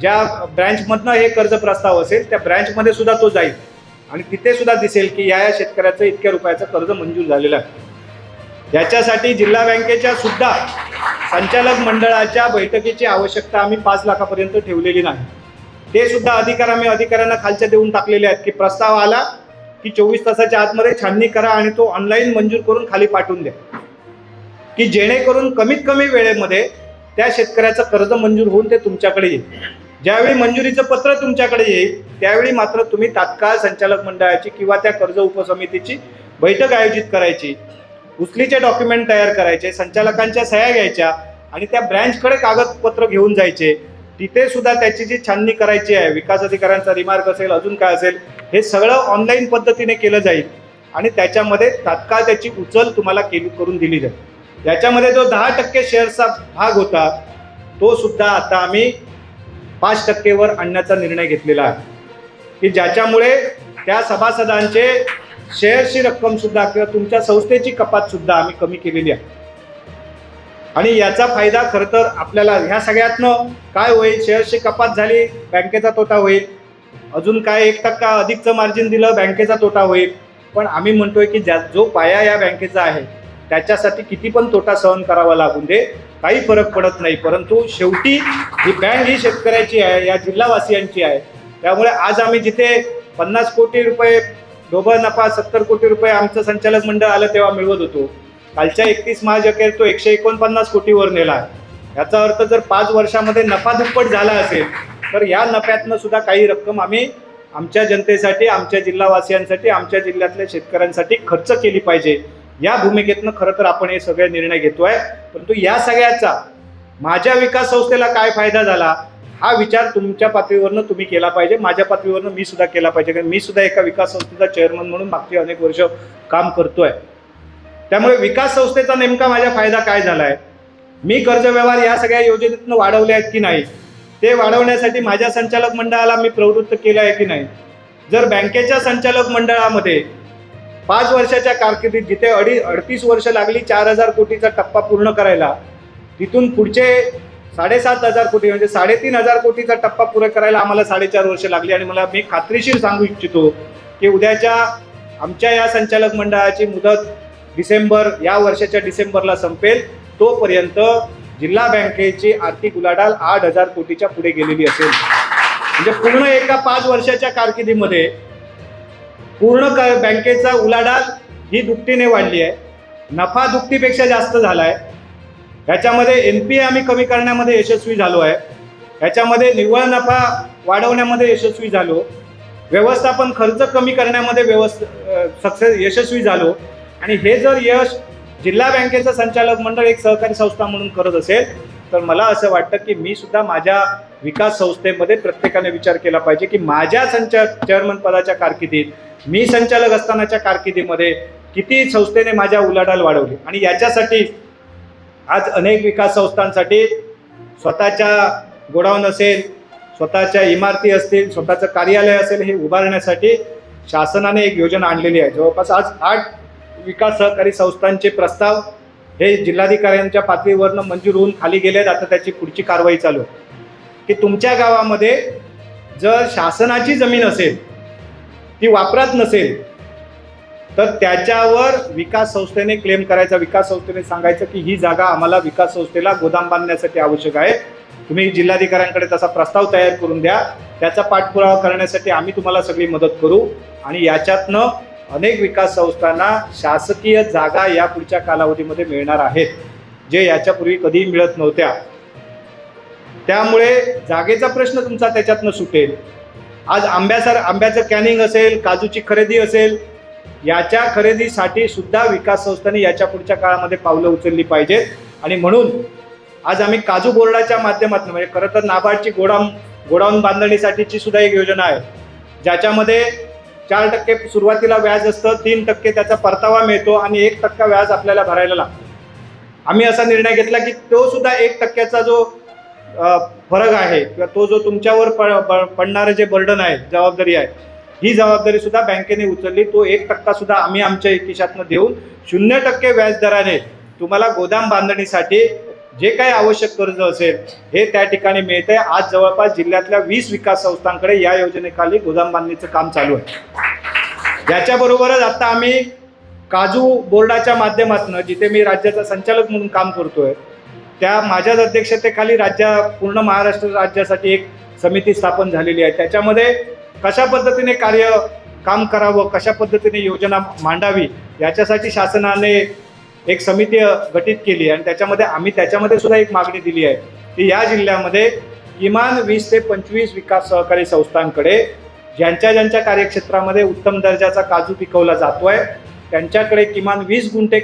ज्या ब्रँचमधनं हे कर्ज प्रस्ताव असेल त्या ब्रँचमध्ये सुद्धा तो जाईल आणि तिथे सुद्धा दिसेल की या शेतकऱ्याचं इतक्या रुपयाचं कर्ज मंजूर झालेलं आहे. याच्यासाठी जिल्हा बँकेच्या सुद्धा संचालक मंडळाच्या बैठकीची आवश्यकता आम्ही 5 लाखापर्यंत ठेवलेली नाही. ते सुद्धा आम्ही अधिकाऱ्यांना खालच्या देऊन टाकलेले आहेत की प्रस्ताव आला की 24 तासाच्या आतमध्ये छाननी करा आणि तो ऑनलाईन मंजूर करून खाली पाठवून द्या, की जेणेकरून कमीत कमी वेळेमध्ये त्या शेतकऱ्याचं कर्ज मंजूर होऊन ते तुमच्याकडे येईल. ज्यावेळी मंजुरीचं पत्र तुमच्याकडे येईल त्यावेळी मात्र तुम्ही तात्काळ संचालक मंडळाची किंवा त्या कर्ज उपसमितीची बैठक आयोजित करायची, उचलीचे डॉक्युमेंट तयार करायचे, संचालकांच्या सह्या घ्यायच्या आणि त्या ब्रँचकडे कागदपत्र घेऊन जायचे. तिथे सुद्धा त्याची जी छाननी करायची आहे, विकास अधिकाऱ्यांचा रिमार्क असेल, अजून काय असेल, हे सगळं ऑनलाईन पद्धतीने केलं जाईल आणि त्याच्यामध्ये तात्काळ त्याची उचल तुम्हाला करून दिली जाईल. याच्यामध्ये जो 10% शेअर्सचा भाग होता तो सुद्धा आता आम्ही 5% आणण्याचा निर्णय घेतलेला आहे, की ज्याच्यामुळे त्या सभासदांचे शेअर्सची रक्कम सुद्धा किंवा तुमच्या संस्थेची कपात सुद्धा आम्ही कमी केलेली आहे. आणि याचा फायदा खरं तर आपल्याला ह्या सगळ्यातनं काय होईल, शेअर्सची कपात झाली बँकेचा तोटा होईल, अजून काय 1% अधिकचं मार्जिन दिलं बँकेचा तोटा होईल. पण आम्ही म्हणतोय की जो पाया या बँकेचा आहे त्याच्यासाठी किती पण तोटा सहन करावा लागून दे, काही फरक पडत नाही. परंतु शेवटी ही बँक ही शेतकऱ्याची आहे, या जिल्हावासियांची आहे. त्यामुळे आज आम्ही जिथे 50 कोटी रुपये ढोबळ नफा 70 कोटी रुपये आमचं संचालक मंडळ आलं तेव्हा मिळवत होतो, कालच्या 31 मार्च अखेर तो 149 कोटीवर नेला आहे. याचा अर्थ जर 5 वर्षामध्ये नफा दुप्पट झाला असेल तर या नफ्यातनं सुद्धा काही रक्कम आम्ही आमच्या जनतेसाठी, आमच्या जिल्हावासियांसाठी, आमच्या जिल्ह्यातल्या शेतकऱ्यांसाठी खर्च केली पाहिजे. या भूमिकेतनं खरं तर आपण हे सगळे निर्णय घेतोय. परंतु या सगळ्याचा माझ्या विकास संस्थेला काय फायदा झाला हा विचार तुमच्या पातळीवरनं तुम्ही केला पाहिजे, माझ्या पातळीवरनं मी सुद्धा केला पाहिजे. कारण मी सुद्धा एका विकास संस्थेचा चेअरमन म्हणून मागची अनेक वर्ष काम करतोय. त्यामुळे विकास संस्थेचा नेमका माझा फायदा काय झाला आहे, मी कर्ज व्यवहार या सगळ्या योजनेतून वाढवले आहेत की नाही, ते वाढवण्यासाठी माझ्या संचालक मंडळाला मी प्रवृत्त केलं आहे की नाही. जर बँकेच्या संचालक मंडळामध्ये 5 वर्षाच्या कारकिर्दीत जिथे 38 वर्ष लागली 4000 कोटीचा टप्पा पूर्ण करायला, तिथून पुढचे 7500 कोटी म्हणजे 3500 कोटीचा टप्पा पूर्ण करायला आम्हाला 4.5 वर्ष लागली. आणि मी खात्रीशीर सांगू इच्छितो की उद्याच्या आमच्या या संचालक मंडळाची मुदत डिसेंबर या वर्षाच्या डिसेंबरला संपेल, तोपर्यंत जिल्हा बँकेची आर्थिक उलाढाल 8000 कोटीच्या पुढे गेलेली असेल. म्हणजे पूर्ण एका 5 वर्षाच्या कारकिर्दीमध्ये पूर्ण बँकेचा उलाढाल ही दुपटीने वाढली आहे, नफा दुपटीपेक्षा जास्त झाला आहे. ह्याच्यामध्ये NPA आम्ही कमी करण्यामध्ये यशस्वी झालो आहे, ह्याच्यामध्ये निव्वळ नफा वाढवण्यामध्ये यशस्वी झालो, व्यवस्थापन खर्च कमी करण्यामध्ये यशस्वी झालो. आणि हे जर यश जिल्हा बँकेचं संचालक मंडळ एक सहकारी संस्था म्हणून करत असेल तर मला असं वाटतं की मी सुद्धा माझ्या विकास संस्थेमध्ये प्रत्येकाने विचार केला पाहिजे की माझ्या चेअरमन पदाच्या कारकिर्दीत, मी संचालक असतानाच्या कारकिर्दीमध्ये किती संस्थेने माझ्या उलाढाल वाढवली. आणि याच्यासाठी आज अनेक विकास संस्थांसाठी स्वतःच्या गोडाऊन असेल, स्वतःच्या इमारती असतील, स्वतःचं कार्यालय असेल, हे उभारण्यासाठी शासनाने एक योजना आणलेली आहे. जवळपास आज 8 विकास सहकारी संस्थांचे प्रस्ताव हे जिल्हाधिकाऱ्यांच्या पातळीवरनं मंजूर होऊन खाली गेलेत. आता त्याची पुढची कारवाई चालू आहे की तुमच्या गावामध्ये जर शासनाची जमीन असेल, ती वापरात नसेल, तर त्याच्यावर विकास संस्थेने क्लेम करायचा. विकास संस्थेने सांगायचं की ही जागा आम्हाला विकास संस्थेला गोदाम बांधण्यासाठी आवश्यक आहे, तुम्ही जिल्हाधिकाऱ्यांकडे तसा प्रस्ताव तयार करून द्या, त्याचा पाठपुरावा करण्यासाठी आम्ही तुम्हाला सगळी मदत करू. आणि याच्यातनं अनेक विकास संस्थांना शासकीय जागा या पुढच्या कालावधीमध्ये मिळणार आहेत, जे याच्यापूर्वी कधीही मिळत नव्हत्या. त्यामुळे जागेचा प्रश्न तुमचा त्याच्यातनं सुटेल. आज आंब्याचं कॅनिंग असेल, काजूची खरेदी असेल, याच्या खरेदीसाठी सुद्धा विकास संस्थांनी याच्या पुढच्या काळामध्ये पावलं उचलली पाहिजेत. आणि म्हणून आज आम्ही काजू बोर्डाच्या माध्यमातून, म्हणजे खरं तर नाबार्डची गोडाऊन बांधणीसाठीची सुद्धा एक योजना आहे, ज्याच्यामध्ये 4% सुरुवातीला व्याज असतं, 3% त्याचा परतावा मिळतो आणि 1% व्याज आपल्याला भरायला लागतं. आम्ही असा निर्णय घेतला की तो सुद्धा 1%चा जो फरक आहे किंवा तो जो तुमच्यावर पडणारं जे बर्डन आहे, जबाबदारी आहे, ही जबाबदारी सुद्धा बँकेने उचलली. तो 1% सुद्धा आम्ही आमच्या खिशातनं देऊन 0% व्याजदराने तुम्हाला गोदाम बांधणीसाठी जे काही आवश्यक कर्ज असेल हे त्या ठिकाणी मिळते. आज जवळपास जिल्ह्यातल्या 20 विकास संस्थांकडे या योजनेखाली गोदाम बांधणीचं काम चालू आहे. याच्याबरोबरच आता आम्ही काजू बोर्डाच्या माध्यमातून, जिथे मी राज्याचा संचालक म्हणून काम करतोय, त्या माझ्याच अध्यक्षतेखाली पूर्ण महाराष्ट्र राज्यासाठी एक समिती स्थापन झालेली आहे. त्याच्यामध्ये कशा पद्धतीने काम करावं, कशा पद्धतीने योजना मांडावी, याच्यासाठी शासनाने एक समिती गठीत केली. आणि त्याच्यामध्ये सुद्धा एक मागणी दिली आहे की या जिल्ह्यामध्ये किमान 20 ते 25 विकास सहकारी संस्थांकडे ज्यांच्या कार्यक्षेत्रामध्ये उत्तम दर्जाचा काजू पिकवला जातोय, त्यांच्याकडे किमान 20 गुंठे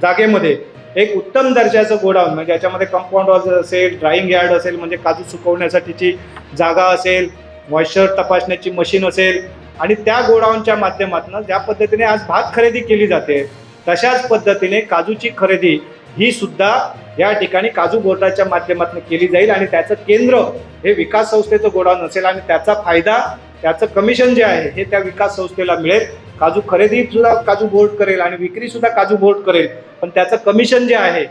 जागेमध्ये एक उत्तम दर्जाचं गोडाऊन, म्हणजे याच्यामध्ये कंपाऊंड वॉल असेल, ड्राईंग यार्ड असेल, म्हणजे काजू सुकवण्यासाठीची जागा असेल, मॉइश्चर तपासण्याची मशीन असेल, आणि त्या गोडाऊनच्या माध्यमातून ज्या पद्धतीने आज भात खरेदी केली जाते, तशाच पद्धतीने काजूची खरेदी ही सुद्धा या ठिकाणी काजू बोर्डाच्या माध्यमातून केली जाईल आणि त्याचं केंद्र हे विकास संस्थेचं गोडाऊन असेल आणि त्याचा फायदा, त्याचं कमिशन जे आहे हे त्या विकास संस्थेला मिळेल. काजू खरेदी सुद्धा काजू बोर्ड करेल आणि विक्री सुद्धा काजू बोर्ड करेल, पण त्याचं कमिशन जे आहे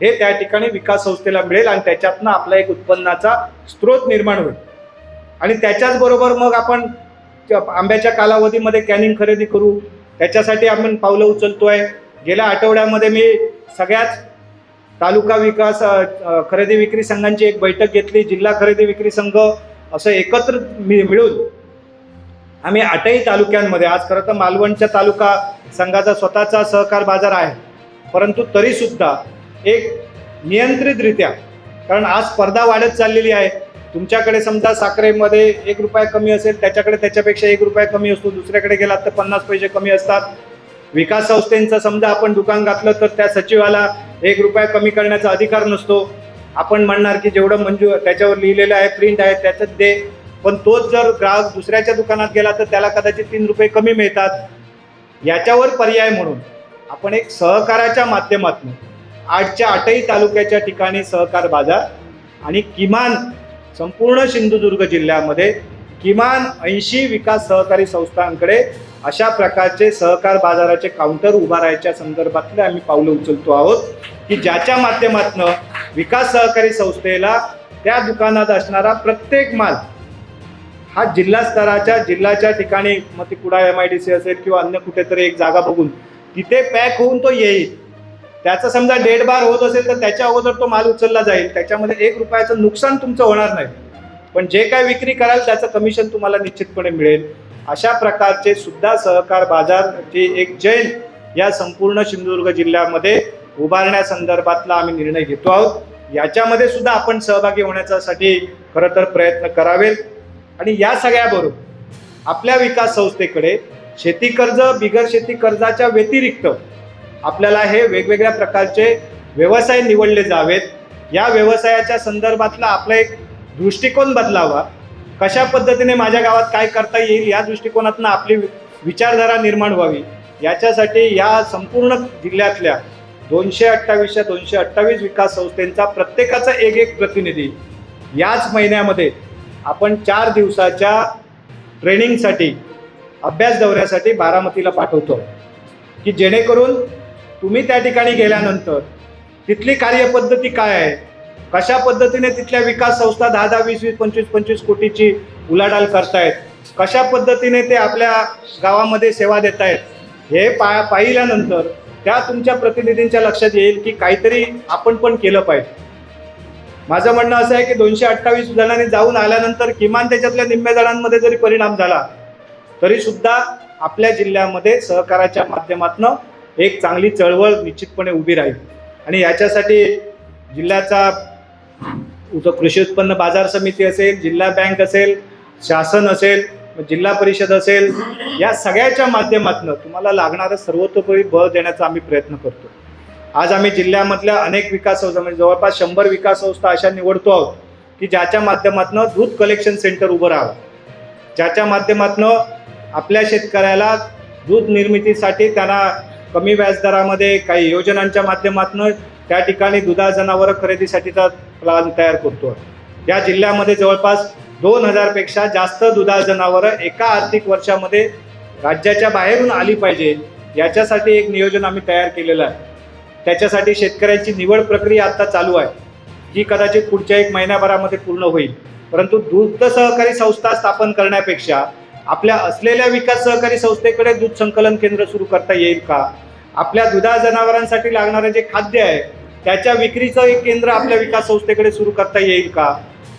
हे त्या ठिकाणी विकास संस्थेला मिळेल आणि त्याच्यातनं आपला एक उत्पन्नाचा स्रोत निर्माण होईल. आणि त्याच्याच बरोबर मग आपण आंब्याच्या कालावधीमध्ये कॅनिंग खरेदी करू, त्याच्यासाठी आपण पावलं उचलतोय. गेल्या आठवड्यामध्ये मी सगळ्याच तालुका विकास खरेदी विक्री संघांची एक बैठक घेतली. जिल्हा खरेदी विक्री संघ असं एकत्र मिळून आम्ही 8ही तालुक्यांमध्ये, आज खरं तर मालवणच्या तालुका संघाचा स्वतःचा सहकार बाजार आहे, परंतु तरीसुद्धा एक नियंत्रितरित्या, कारण आज स्पर्धा वाढत चाललेली आहे. तुमच्याकडे समजा साखरेमध्ये 1 रुपया कमी असेल, त्याच्याकडे त्याच्यापेक्षा 1 रुपया कमी असतो, दुसऱ्याकडे गेलात तर 50 पैसे कमी असतात. विकास संस्थेचं समजा आपण दुकान घातलं तर त्या सचिवाला 1 रुपया कमी करण्याचा अधिकार नसतो. आपण म्हणणार की जेवढं मंजूर त्याच्यावर लिहिलेलं आहे, प्रिंट आहे, त्याच्यात दे. पण तोच जर ग्राहक दुसऱ्याच्या दुकानात गेला तर त्याला कदाचित 3 रुपये कमी मिळतात. याच्यावर पर्याय म्हणून आपण एक सहकाराच्या माध्यमातून 8च्या 8ही तालुक्याच्या ठिकाणी सहकार बाजार आणि किमान संपूर्ण सिंधुदुर्ग जिल्ह्यामध्ये किमान 80 विकास सहकारी संस्थांकडे अशा प्रकारचे सहकार बाजाराचे काउंटर उभारायच्या संदर्भातले आम्ही पावलं उचलतो आहोत की ज्याच्या माध्यमातून विकास सहकारी संस्थेला त्या दुकानात असणारा प्रत्येक माल हा जिल्हा स्तराच्या जिल्ह्याच्या ठिकाणी, मग ती कुडा MIDC असेल किंवा अन्य कुठेतरी एक जागा बघून तिथे पॅक होऊन तो येईल. त्याचं समजा डेड बार होत असेल तर त्याच्या अगोदर तो माल उचलला जाईल, त्याच्यामध्ये 1 रुपयाचं नुकसान तुमचं होणार नाही, पण जे काय विक्री कराल त्याचं कमिशन तुम्हाला निश्चितपणे मिळेल. अशा प्रकारचे सुद्धा सहकार बाजारची एक चैन या संपूर्ण सिंधुदुर्ग जिल्ह्यामध्ये उभारण्यासंदर्भातला आम्ही निर्णय घेतो आहोत. याच्यामध्ये सुद्धा आपण सहभागी होण्यासाठी खरं तर प्रयत्न करावेत. आणि या सगळ्याबरोबर आपल्या विकास संस्थेकडे शेती कर्ज, बिगर शेती कर्जाच्या व्यतिरिक्त आपल्याला हे वेगवेगळ्या प्रकारचे व्यवसाय निवडले जावेत. या व्यवसायाच्या संदर्भातला आपला एक दृष्टिकोन बदलावा. कशा पद्धतीने माझ्या गावात काय करता येईल या दृष्टिकोनातून आपली विचारधारा निर्माण व्हावी. याच्यासाठी या संपूर्ण जिल्ह्यातल्या 228 विकास संस्थांचा प्रत्येकाचा एक प्रतिनिधी याच महिन्यामध्ये आपण 4 दिवसाच्या ट्रेनिंगसाठी, अभ्यास दौऱ्यासाठी बारामतीला पाठवतो की जेणेकरून तुम्ही त्या ठिकाणी गेल्यानंतर तिथली कार्यपद्धती काय आहे, कशा पद्धतीने तिथल्या विकास संस्था 10-10, 20-20, 25-25 कोटीची उलाढाल करतायत, कशा पद्धतीने ते आपल्या गावामध्ये सेवा देत आहेत, हे पाहिल्यानंतर त्या तुमच्या प्रतिनिधींच्या लक्षात येईल की काहीतरी आपण पण केलं पाहिजे. माझं म्हणणं असं आहे की 228 जणांनी जाऊन आल्यानंतर किमान त्याच्यातल्या निम्म्या जणांमध्ये जरी परिणाम झाला तरी सुद्धा आपल्या जिल्ह्यामध्ये सहकाराच्या माध्यमातून एक चांगली चळवळ निश्चितपणे उभी राहील. आणि याच्यासाठी जिल्ह्याचा कृषी उत्पन्न बाजार समिती असेल, जिल्हा बँक असेल, शासन असेल, जिल्हा परिषद असेल, या सगळ्याच्या माध्यमातून तुम्हाला लागणारं सर्वतोपरी बळ देण्याचा आम्ही प्रयत्न करतो. आज आम्ही जिल्ह्यामधल्या अनेक विकास संस्था, म्हणजे जवळपास 100 विकास संस्था अशा निवडतो आहोत की ज्याच्या माध्यमातून दूध कलेक्शन सेंटर उभं राहावं, ज्याच्या माध्यमातून आपल्या शेतकऱ्याला दूध निर्मितीसाठी त्यांना कमी व्याजदरामध्ये काही योजनांच्या माध्यमातून त्या ठिकाणी दुधा जनावरं खरेदीसाठीचा प्लॅन तयार करतो. या जिल्ह्यामध्ये जवळपास 2000 पेक्षा जास्त दुधा जनावरं एका आर्थिक वर्षामध्ये राज्याच्या बाहेरून आली पाहिजे, याच्यासाठी एक नियोजन आम्ही तयार केलेलं आहे. त्याच्यासाठी शेतकऱ्यांची निवड प्रक्रिया आता चालू आहे, जी कदाचित पुढच्या 1 महिन्याभरामध्ये पूर्ण होईल. परंतु दूध सहकारी संस्था स्थापन करण्यापेक्षा आपल्या असलेल्या विकास सहकारी संस्थेकडे दूध संकलन केंद्र सुरू करता येईल का, आपल्या दुधा जनावरांसाठी लागणारं जे खाद्य आहे त्याच्या विक्रीचं एक केंद्र आपल्या विकास संस्थेकडे सुरू करता येईल का.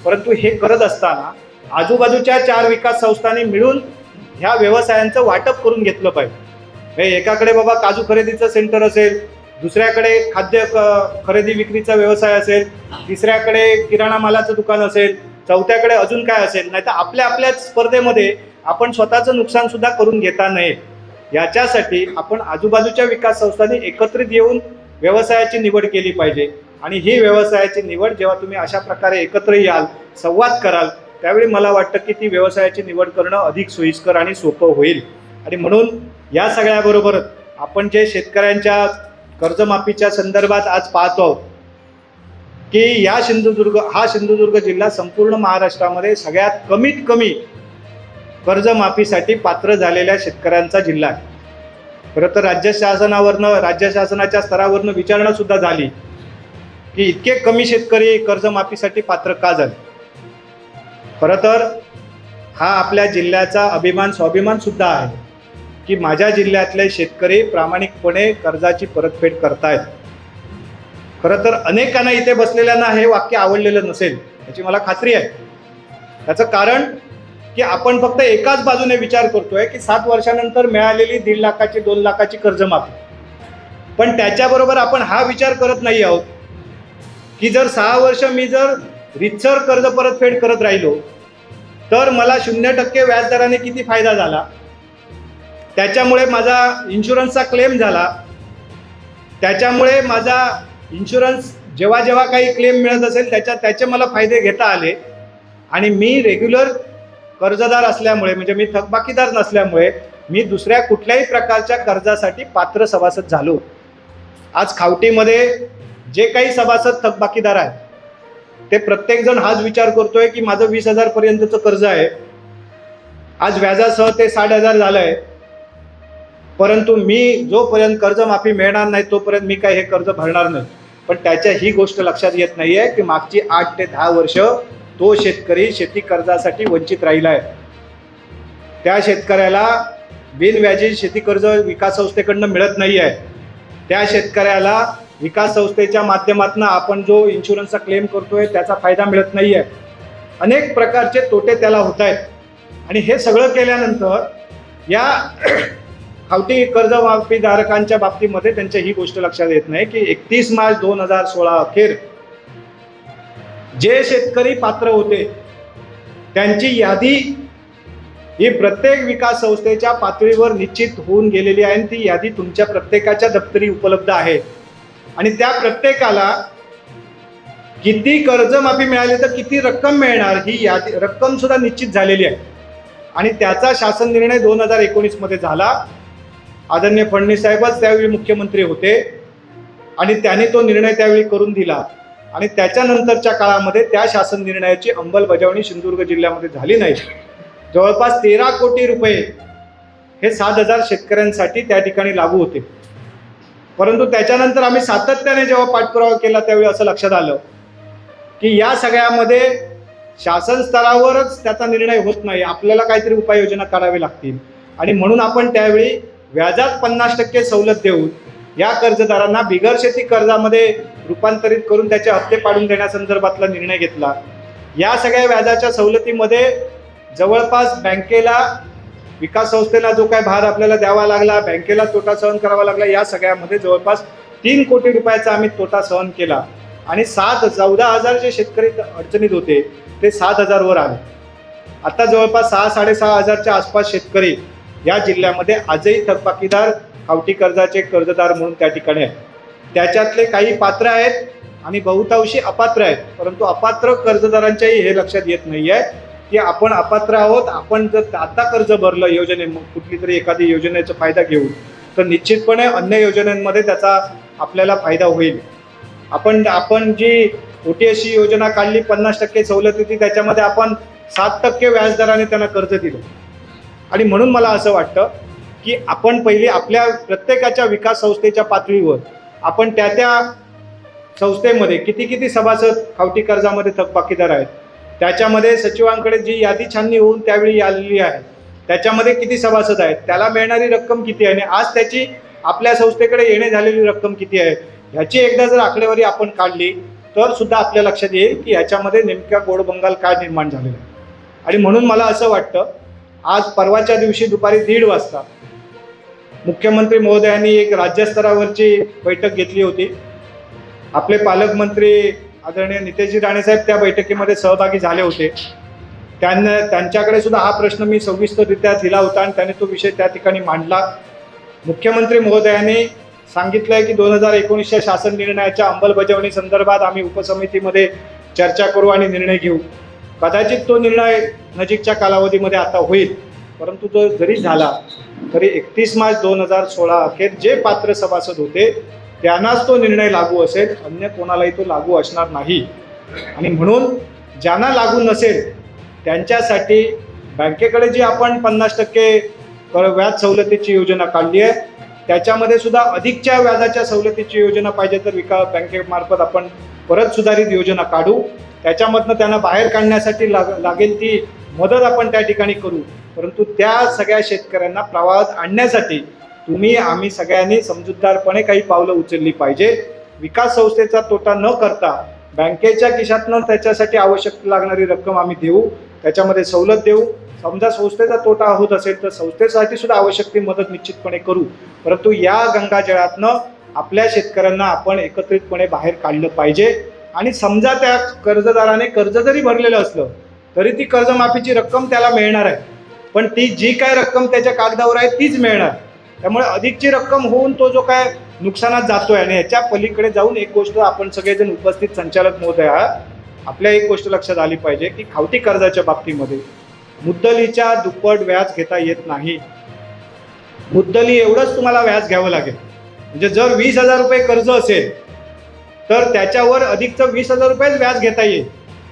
परंतु हे करत असताना आजूबाजूच्या 4 विकास संस्थांनी मिळून ह्या व्यवसायांचं वाटप करून घेतलं पाहिजे. एकाकडे बाबा काजू खरेदीचं सेंटर असेल, दुसऱ्याकडे खाद्य खरेदी विक्रीचा व्यवसाय असेल, तिसऱ्याकडे किराणा मालाचं दुकान असेल, चौथ्याकडे अजून काय असेल. नाही तर आपल्याच स्पर्धेमध्ये आपण स्वतःचं नुकसान सुद्धा करून घेता नये. याच्यासाठी आपण आजूबाजूच्या विकास संस्थांनी एकत्रित येऊन व्यवसायाची निवड केली पाहिजे. आणि ही व्यवसायाची निवड जेव्हा तुम्ही अशा प्रकारे एकत्र याल, संवाद कराल, त्यावेळी मला वाटतं की ती व्यवसायाची निवड करणं अधिक सोयीस्कर आणि सोपं होईल. आणि म्हणून या सगळ्याबरोबरच आपण जे शेतकऱ्यांच्या कर्जमाफीच्या संदर्भात आज पाहतो आहोत, की हा सिंधुदुर्ग जिल्हा संपूर्ण महाराष्ट्रामध्ये सगळ्यात कमीत कमी कर्जमाफीसाठी पात्र झालेल्या शेतकऱ्यांचा जिल्हा आहे. खरं तर राज्य शासनाच्या स्तरावरनं विचारणा सुद्धा झाली की इतके कमी शेतकरी कर्जमाफीसाठी पात्र का झाले. खरं तर हा आपल्या जिल्ह्याचा अभिमान स्वाभिमान सुद्धा आहे की माझ्या जिल्ह्यातले शेतकरी प्रामाणिकपणे कर्जाची परतफेड करतायत. खरं तर अनेकांना इथे बसलेल्यांना हे वाक्य आवडलेलं नसेल याची मला खात्री आहे. त्याचं कारण की आपण फक्त एकाच बाजूने विचार करतोय की 7 वर्षानंतर मिळालेली 1.5 लाखाची 2 लाखाची कर्जमाफी, पण त्याच्याबरोबर आपण हा विचार करत नाही आहोत की जर 6 वर्ष मी जर रितसर कर्ज परतफेड करत राहिलो तर मला 0% व्याजदराने किती फायदा झाला, त्याच्यामुळे माझा इन्शुरन्सचा क्लेम झाला, त्याच्यामुळे माझा इन्शुरन्स जेव्हा काही क्लेम मिळत असेल त्याचे मला फायदे घेता आले आणि मी रेग्युलर कर्जदार असल्यामुळे म्हणजे मी थकबाकीदार नसल्यामुळे मी दुसऱ्या कुठल्याही प्रकारच्या कर्जासाठी पात्र सभासद झालो. आज खावटीमध्ये जे काही सभासद थकबाकीदार आहेत ते प्रत्येकजण हाच विचार करतोय की माझं 20,000 पर्यंतचं कर्ज आहे, आज व्याजासह ते 60,000 झालं आहे, परंतु मी जोपर्यंत कर्जमाफी मिळणार नाही तोपर्यंत मी काही हे कर्ज भरणार नाही. पण त्याच्या ही गोष्ट लक्षात येत नाही आहे की मागची 8 ते 10 वर्ष तो शेतकरी शेती कर्जासाठी वंचित राहिला आहे. त्या शेतकऱ्याला बिनव्याजी शेती कर्ज विकास संस्थेकडनं मिळत नाही आहे. त्या शेतकऱ्याला विकास संस्थेच्या माध्यमातून आपण जो इन्शुरन्सचा क्लेम करतोय त्याचा फायदा मिळत नाही आहे. अनेक प्रकारचे तोटे त्याला होत आहेत. आणि हे सगळं केल्यानंतर या खावटी कर्जमाफीधारकांच्या बाबतीमध्ये त्यांच्या ही गोष्ट लक्षात येत नाही की 31 मार्च 2016 अखेर जे शेतकरी पात्र होते त्यांची यादी ही प्रत्येक विकास संस्थेच्या पातळीवर निश्चित होऊन गेलेली आहे आणि ती यादी तुमच्या प्रत्येकाच्या दप्तरी उपलब्ध आहे. आणि त्या प्रत्येकाला किती कर्जमाफी मिळाली तर किती रक्कम मिळणार ही यादी रक्कम सुद्धा निश्चित झालेली आहे. आणि त्याचा शासन निर्णय 2019 मध्ये झाला. आदरणीय फडणवीस साहेबच त्यावेळी मुख्यमंत्री होते आणि त्यांनी तो निर्णय त्यावेळी करून दिला. आणि त्याच्यानंतरच्या काळामध्ये त्या शासन निर्णयाची अंमलबजावणी सिंधुदुर्ग जिल्ह्यामध्ये झाली नाही. जवळपास 13 कोटी रुपये हे 7,000 शेतकऱ्यांसाठी त्या ठिकाणी लागू होते. परंतु त्याच्यानंतर आम्ही सातत्याने जेव्हा पाठपुरावा केला त्यावेळी असं लक्षात आलं की या सगळ्यामध्ये शासन स्तरावरच त्याचा निर्णय होत नाही, आपल्याला काहीतरी उपाययोजना करावी लागतील. आणि म्हणून आपण त्यावेळी व्याजात 50% सवलत देऊन या कर्जदारांना बिगर शेती कर्जामध्ये रूपांतरित करून त्याचे हप्ते पाडून देण्यासंदर्भातला निर्णय घेतला. या सगळ्या व्याजाच्या सवलतीमध्ये जवळपास बँकेला विकास संस्थेला जो काय भार आपल्याला द्यावा लागला, बँकेला तोटा सहन करावा लागला, या सगळ्यामध्ये जवळपास 3 कोटी रुपयाचा आम्ही तोटा सहन केला. आणि 14,000 जे शेतकरी अडचणीत होते ते 7,000 वर आले. आता जवळपास 6,000-6,500च्या आसपास शेतकरी या जिल्ह्यामध्ये आजही थकबाकीदार खावटी कर्जाचे कर्जदार म्हणून त्या ठिकाणी आहेत. त्याच्यातले काही पात्र आहेत आणि बहुतांशी अपात्र आहेत. परंतु अपात्र कर्जदारांच्याही हे लक्षात येत नाही आहे की आपण अपात्र आहोत. आपण जर आता कर्ज भरलं कुठली तरी एखादी योजनेचा फायदा घेऊन तर निश्चितपणे अन्य योजनांमध्ये त्याचा आपल्याला फायदा होईल. आपण जी OTSC योजना काढली 50% सवलत होती, त्याच्यामध्ये आपण 7% व्याजदराने त्यांना कर्ज दिलं. आणि म्हणून मला असं वाटतं की आपण पहिली आपल्या प्रत्येकाच्या विकास संस्थेच्या पातळीवर आपण त्या संस्थेमध्ये किती सभासद खावटी कर्जामध्ये थकबाकीदार आहेत, त्याच्यामध्ये सचिवांकडे जी यादी छाननी होऊन त्यावेळी आलेली आहे त्याच्यामध्ये किती सभासद आहेत, त्याला मिळणारी रक्कम किती आहे आणि आज त्याची आपल्या संस्थेकडे येणे झालेली रक्कम किती आहे, ह्याची एकदा जर आकडेवारी आपण काढली तर सुद्धा आपल्या लक्षात येईल की याच्यामध्ये नेमक्या गोडबंगाल काय निर्माण झालेला आहे. आणि म्हणून मला असं वाटतं आज परवाच्या दिवशी दुपारी 1:30 वाजता मुख्यमंत्री महोदयांनी एक राज्यस्तरावरची बैठक घेतली होती. आपले पालकमंत्री आदरणीय नितेशजी राणे साहेब त्या बैठकीमध्ये सहभागी झाले होते. त्यांच्याकडे सुद्धा हा प्रश्न मी सविस्तररित्या दिला होता आणि त्याने तो विषय त्या ठिकाणी मांडला. मुख्यमंत्री महोदयांनी सांगितलंय की 2019च्या शासन निर्णयाच्या अंमलबजावणी संदर्भात आम्ही उपसमितीमध्ये चर्चा करू आणि निर्णय घेऊ. कदाचित तो निर्णय नजीकच्या कालावधीमध्ये आता होईल. परंतु जो जरी झाला तरी 31 मार्च 2016 अखेर जे पात्र सभासद होते त्यांनाच तो निर्णय लागू असेल, अन्य कोणालाही तो लागू असणार नाही. आणि म्हणून ज्यांना लागू नसेल त्यांच्यासाठी बँकेकडे जी आपण 50% व्याज सवलतीची योजना काढली आहे, त्याच्यामध्ये सुद्धा अधिकच्या व्याजाच्या सवलतीची योजना पाहिजे तर विकास बँकेमार्फत आपण परत सुधारित योजना काढू. त्याच्यामधनं त्यांना बाहेर काढण्यासाठी लागेल ती मदत आपण त्या ठिकाणी करू. परंतु त्या सगळ्या शेतकऱ्यांना प्रवाहात आणण्यासाठी तुम्ही आम्ही सगळ्यांनी समजूतदारपणे काही पावलं उचलली पाहिजे. विकास संस्थेचा तोटा न करता बँकेच्या खिशातनं त्याच्यासाठी आवश्यक लागणारी रक्कम आम्ही देऊ, त्याच्यामध्ये सवलत देऊ. समजा संस्थेचा तोटा होत असेल तर संस्थेसाठी सुद्धा आवश्यक ती मदत निश्चितपणे करू. परंतु या गंगाजळातनं आपल्या शेतकऱ्यांना आपण एकत्रितपणे बाहेर काढलं पाहिजे. आणि समजा त्या कर्जदाराने कर्ज जरी भरलेलं असलं तरी ती कर्जमाफीची रक्कम त्याला मिळणार आहे, पण ती जी काय रक्कम त्याच्या कागदावर आहे तीच मिळणार. त्यामुळे अधिकची रक्कम होऊन तो जो काय नुकसानात जातोय. आणि याच्या पलीकडे जाऊन एक गोष्ट आपण सगळेजण उपस्थित संचालक महोदय आपल्या एक गोष्ट लक्षात आली पाहिजे की खावटी कर्जाच्या बाबतीमध्ये मुद्दलीच्या दुप्पट व्याज घेता येत नाही. मुद्दली एवढंच तुम्हाला व्याज घ्यावं लागेल. म्हणजे जर 20,000 रुपये कर्ज असेल तर त्याच्यावर अधिकचं 20,000 रुपयेच व्याज घेता येईल,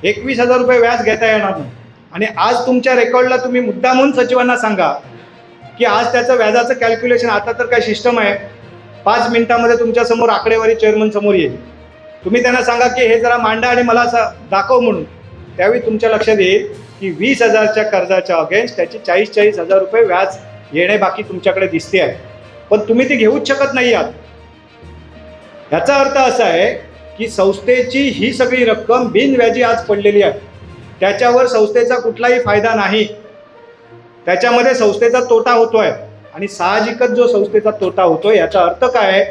21,000 रुपये व्याज घेता येणार नाही. आणि आज तुमच्या रेकॉर्डला तुम्ही मुद्दामून सचिवांना सांगा की आज त्याचं व्याजाचं कॅल्क्युलेशन, आता तर काय सिस्टम आहे 5 मिनिटामध्ये तुमच्यासमोर आकडेवारी चेअरमन समोर येईल. तुम्ही त्यांना सांगा की हे जरा मांडा आणि मला दाखव म्हणून. त्यावेळी तुमच्या लक्षात येईल की 20,000च्या कर्जाच्या अगेन्स्ट त्याची 40,000 रुपये व्याज येणे बाकी तुमच्याकडे दिसते आहे, पण तुम्ही ती घेऊच शकत नाही आहात. याचा अर्थ असा आहे की संस्थेची ही सगळी रक्कम बिनव्याजी आज पडलेली आहे. त्याच्यावर संस्थेचा कुठलाही फायदा नाही, त्याच्यामध्ये संस्थेचा तोटा होतोय. आणि साहजिकच जो संस्थेचा तोटा होतोय याचा अर्थ काय,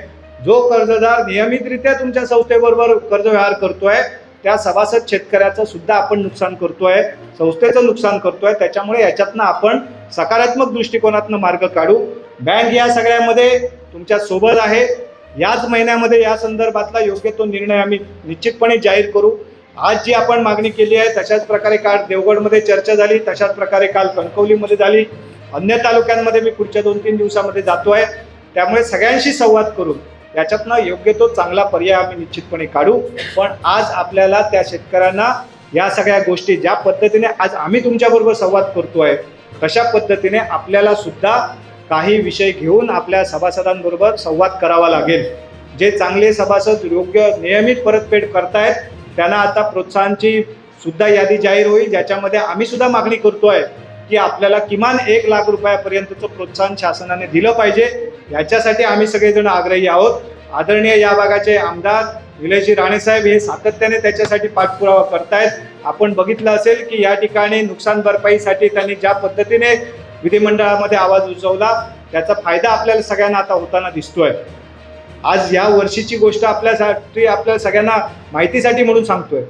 जो कर्जदार नियमितरित्या तुमच्या संस्थेबरोबर कर्ज व्यवहार करतोय त्या सभासद शेतकऱ्याचं सुद्धा आपण नुकसान करतोय, संस्थेचं नुकसान करतोय. त्याच्यामुळे याच्यातनं आपण सकारात्मक दृष्टिकोनातनं मार्ग काढू. बँक या सगळ्यामध्ये तुमच्या सोबत आहे. याच महिन्यामध्ये या संदर्भातला योग्य तो निर्णय आम्ही निश्चितपणे जाहीर करू. आज जी आपण मागणी केली आहे तशाच प्रकारे काल देवगडमध्ये चर्चा झाली, तशाच प्रकारे काल कणकवलीमध्ये झाली, अन्य तालुक्यांमध्ये मी पुढच्या 2-3 दिवसामध्ये जातो आहे. त्यामुळे सगळ्यांशी संवाद करून याच्यातनं योग्य तो चांगला पर्याय आम्ही निश्चितपणे काढू. पण आज आपल्याला त्या शेतकऱ्यांना या सगळ्या गोष्टी ज्या पद्धतीने आज आम्ही तुमच्याबरोबर संवाद करतोय तशा पद्धतीने आपल्याला सुद्धा काही विषय घेऊन आपल्या सभासदांबरोबर संवाद करावा लागेल. जे चांगले सभासद योग्य नियमित परतफेड करतायत त्यांना आता प्रोत्साहनची सुद्धा यादी जाहीर होईल, ज्याच्यामध्ये आम्ही सुद्धा मागणी करतोय की आपल्याला किमान 1 लाख रुपयापर्यंतचं प्रोत्साहन शासनाने दिलं पाहिजे. याच्यासाठी आम्ही सगळेजण आग्रही आहोत. आदरणीय या भागाचे आमदार निलेशजी राणेसाहेब हे सातत्याने त्याच्यासाठी पाठपुरावा करतायत. आपण बघितलं असेल की या ठिकाणी नुकसान भरपाईसाठी त्यांनी ज्या पद्धतीने विधिमंडळामध्ये आवाज उठवला त्याचा फायदा आपल्याला सगळ्यांना आता होताना दिसतोय. आज या वर्षीची गोष्ट आपल्यासाठी आपल्या सगळ्यांना माहितीसाठी म्हणून सांगतोय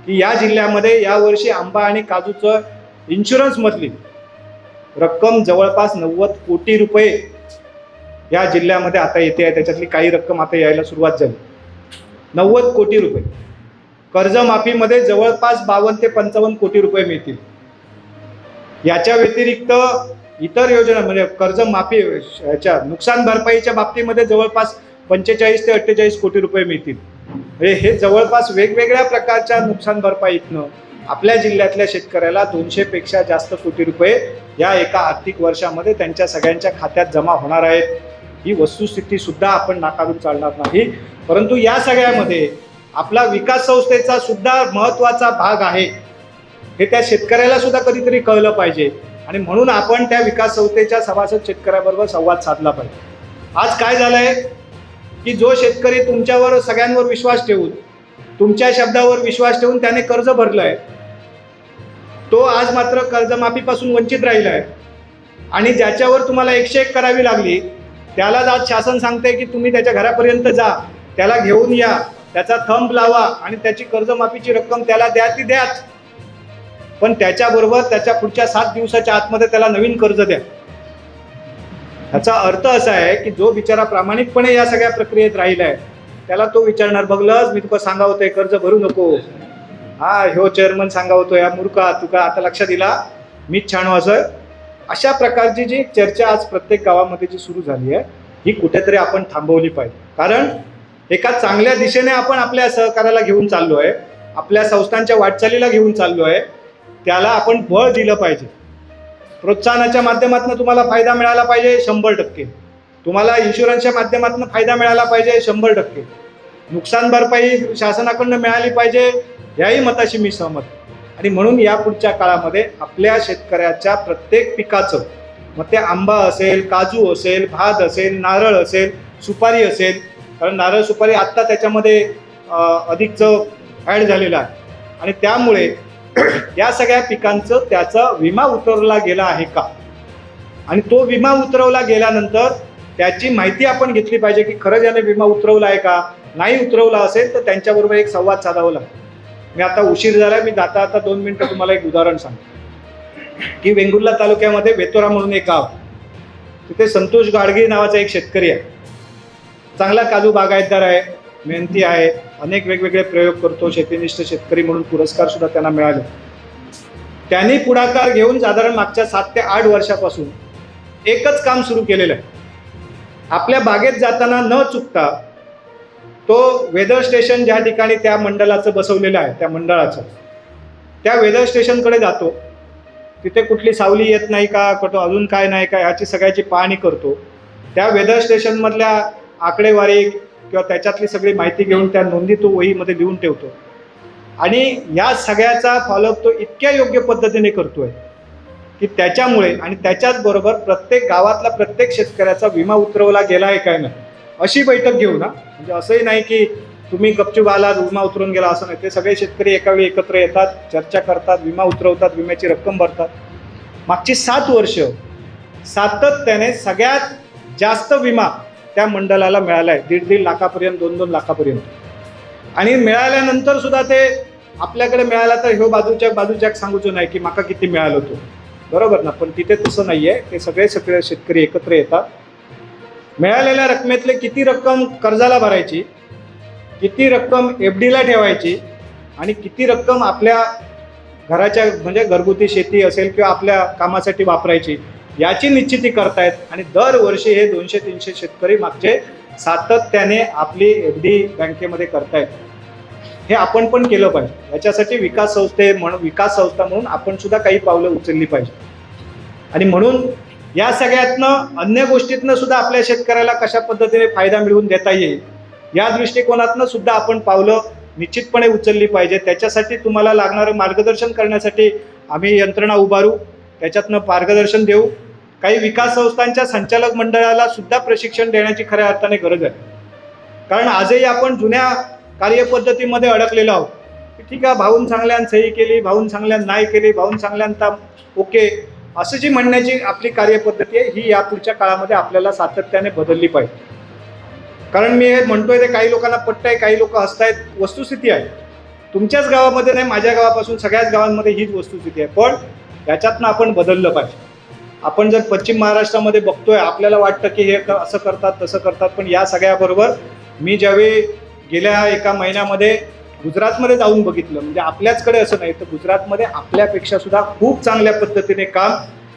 की या जिल्ह्यामध्ये यावर्षी आंबा आणि काजूचं इन्शुरन्समधली रक्कम जवळपास 90 कोटी रुपये या जिल्ह्यामध्ये आता येते आहे. त्याच्यातली काही रक्कम आता यायला सुरुवात झाली. 90 कोटी रुपये कर्जमाफीमध्ये जवळपास 52 ते 55 कोटी रुपये मिळतील. याच्या व्यतिरिक्त इतर योजना म्हणजे कर्जमाफी याच्या नुकसान भरपाईच्या बाबतीमध्ये जवळपास 45 ते 48 कोटी रुपये मिळतील. म्हणजे हे जवळपास वेगवेगळ्या प्रकारच्या नुकसान भरपाईतनं आपल्या जिल्ह्यातल्या शेतकऱ्याला 200 पेक्षा जास्त कोटी रुपये या एका आर्थिक वर्षामध्ये त्यांच्या सगळ्यांच्या खात्यात जमा होणार आहेत. ही वस्तुस्थिती सुद्धा आपण नाकारून चालणार नाही. परंतु या सगळ्यामध्ये आपला विकास संस्थेचा सुद्धा महत्त्वाचा भाग आहे हे त्या शेतकऱ्याला सुद्धा कधीतरी कळलं पाहिजे. आणि म्हणून आपण त्या विकास संस्थेच्या सभासद शेतकऱ्याबरोबर संवाद साधला पाहिजे. आज काय झालंय की जो शेतकरी तुमच्यावर सगळ्यांवर विश्वास ठेवून तुमच्या शब्दावर विश्वास ठेवून त्याने कर्ज भरलंय तो आज मात्र कर्जमाफीपासून वंचित राहिला आहे. आणि ज्याच्यावर तुम्हाला 101 करावी लागली त्याला आज शासन सांगते की तुम्ही त्याच्या घरापर्यंत जा, त्याला घेऊन या, त्याचा थंब लावा आणि त्याची कर्जमाफीची रक्कम त्याला द्या ती द्याच, पण त्याच्याबरोबर त्याच्या पुढच्या 7 दिवसाच्या आतमध्ये त्याला नवीन कर्ज द्या. याचा अर्थ असा आहे की जो बिचारा प्रामाणिकपणे या सगळ्या प्रक्रियेत राहिलाय त्याला तो विचारणार बघलंच मी तुका सांगा होतोय कर्ज भरू नको. हा ह्यो चेअरमन सांगा होतो या मूर्खा तुका आता लक्षात दिला मीच छान असं अशा प्रकारची जी चर्चा आज प्रत्येक गावामध्ये जी सुरू झाली आहे ही कुठेतरी आपण थांबवली पाहिजे. कारण एका चांगल्या दिशेने आपण आपल्या सहकार्याला घेऊन चाललो आहे, आपल्या संस्थांच्या वाटचालीला घेऊन चाललो आहे, त्याला आपण बळ दिलं पाहिजे. प्रोत्साहनाच्या माध्यमातून तुम्हाला फायदा मिळाला पाहिजे 100%. तुम्हाला इन्शुरन्सच्या माध्यमातून फायदा मिळाला पाहिजे 100%. नुकसान भरपाई शासनाकडून मिळाली पाहिजे, याही मताशी मी सहमत. आणि म्हणून या पुढच्या काळामध्ये आपल्या शेतकऱ्याच्या प्रत्येक पिकाचं, मग ते आंबा असेल, काजू असेल, भात असेल, नारळ असेल, सुपारी असेल, कारण नारळ सुपारी आत्ता त्याच्यामध्ये अधिकचं ॲड झालेलं आहे. आणि त्यामुळे या सगळ्या पिकांचं त्याचा विमा उतरवला गेला आहे का, आणि तो विमा उतरवला गेल्यानंतर त्याची माहिती आपण घेतली पाहिजे की खरंच याने विमा उतरवला आहे का. नाही उतरवला असेल तर त्यांच्याबरोबर एक संवाद साधावा लागतो. मी आता उशीर झाला, मी जाता 2 मिनिटं तुम्हाला एक उदाहरण सांगतो की वेंगुर्ला तालुक्यामध्ये वेतोरा म्हणून एक गाव, तिथे संतोष गाडगे नावाचा एक शेतकरी आहे. चांगला काजू बागायतदार आहे, मेहनती आहे, अनेक वेगवेगळे प्रयोग करतो, शेतीनिष्ठ शेतकरी म्हणून पुरस्कार सुद्धा त्यांना मिळाले. त्यांनी पुढाकार घेऊन साधारण मागच्या 7 ते 8 वर्षापासून एकच काम सुरू केलेलं आहे. आपल्या बागेत जाताना न चुकता तो वेदर स्टेशन ज्या ठिकाणी त्या मंडळाचं बसवलेलं आहे, त्या मंडळाचं, त्या वेदर स्टेशनकडे जातो. तिथे कुठली सावली येत नाही का, अजून काय नाही का, ह्याची सगळ्याची पाहणी करतो. त्या वेदर स्टेशनमधल्या आकडेवारी किंवा त्याच्यातली सगळी माहिती घेऊन त्या नोंदी तो वहीमध्ये लिहून ठेवतो. आणि या सगळ्याचा फॉलोअप तो इतक्या योग्य पद्धतीने करतोय की त्याच्यामुळे, आणि त्याच्याच बरोबर प्रत्येक गावातला प्रत्येक शेतकऱ्याचा विमा उतरवला गेला आहे काय नाही अशी बैठक घेऊ ना. म्हणजे असंही नाही की तुम्ही गपचूप आला विमा उतरून गेला असं नाही. ते सगळे शेतकरी एकावेळी एकत्र येतात, चर्चा करतात, विमा उतरवतात, विम्याची रक्कम भरतात. मागची 7 वर्ष सातत्याने सगळ्यात जास्त विमा त्या मंडळाला मिळाला आहे, 1.5 लाखापर्यंत, 2-2 लाखापर्यंत. आणि मिळाल्यानंतर सुद्धा ते आपल्याकडे मिळाला तर ह्यो बाजूच्या सांगूचं नाही की माका किती मिळालं होतं, बरोबर ना. पण तिथे तसं नाही आहे. ते सगळे शेतकरी एकत्र येतात. मिळालेल्या रकमेतले किती रक्कम कर्जाला भरायची, किती रक्कम FD ला ठेवायची, आणि किती रक्कम आपल्या घराच्या म्हणजे घरगुती शेती असेल किंवा आपल्या कामासाठी वापरायची, याची निश्चिती करतायत. आणि दरवर्षी हे 200-300 शेतकरी मागचे सातत्याने आपली FD बँकेमध्ये करतायत. हे आपण पण केलं पाहिजे. याच्यासाठी विकास संस्था म्हणून आपण सुद्धा काही पावलं उचलली पाहिजे. आणि म्हणून या सगळ्यातनं अन्य गोष्टीतनं सुद्धा आपल्या शेतकऱ्याला कशा पद्धतीने फायदा मिळवून देता येईल या दृष्टिकोनातनं सुद्धा आपण पावलं निश्चितपणे उचलली पाहिजे. त्याच्यासाठी तुम्हाला लागणारं मार्गदर्शन करण्यासाठी आम्ही यंत्रणा उभारू, त्याच्यातनं मार्गदर्शन देऊ. काही विकास संस्थांच्या संचालक मंडळाला सुद्धा प्रशिक्षण देण्याची खऱ्या अर्थाने गरज आहे. कारण आजही आपण जुन्या कार्यपद्धतीमध्ये अडकलेलो आहोत. ठीक आहे, भाऊन चांगल्यानं सही केली, भाऊन चांगल्यानं नाही केली, भाऊन चांगल्यानं ओके असं जी म्हणण्याची आपली कार्यपद्धती आहे ही यापुढच्या काळामध्ये आपल्याला सातत्याने बदलली पाहिजे. कारण मी हे म्हणतोय ते काही लोकांना पटतंय, काही लोक हसतायत, वस्तुस्थिती आहे. तुमच्याच गावामध्ये नाही, माझ्या गावापासून सगळ्याच गावांमध्ये हीच वस्तुस्थिती आहे. पण याच्यातनं आपण बदललं पाहिजे. आपण जर पश्चिम महाराष्ट्रामध्ये बघतोय, आपल्याला वाटतं की हे असं करतात तसं करतात, पण या सगळ्याबरोबर मी ज्यावेळी गेल्या एका महिन्यामध्ये गुजरातमध्ये जाऊन बघितलं, म्हणजे आपल्याचकडे असं नाही तर गुजरातमध्ये आपल्यापेक्षा सुद्धा खूप चांगल्या पद्धतीने काम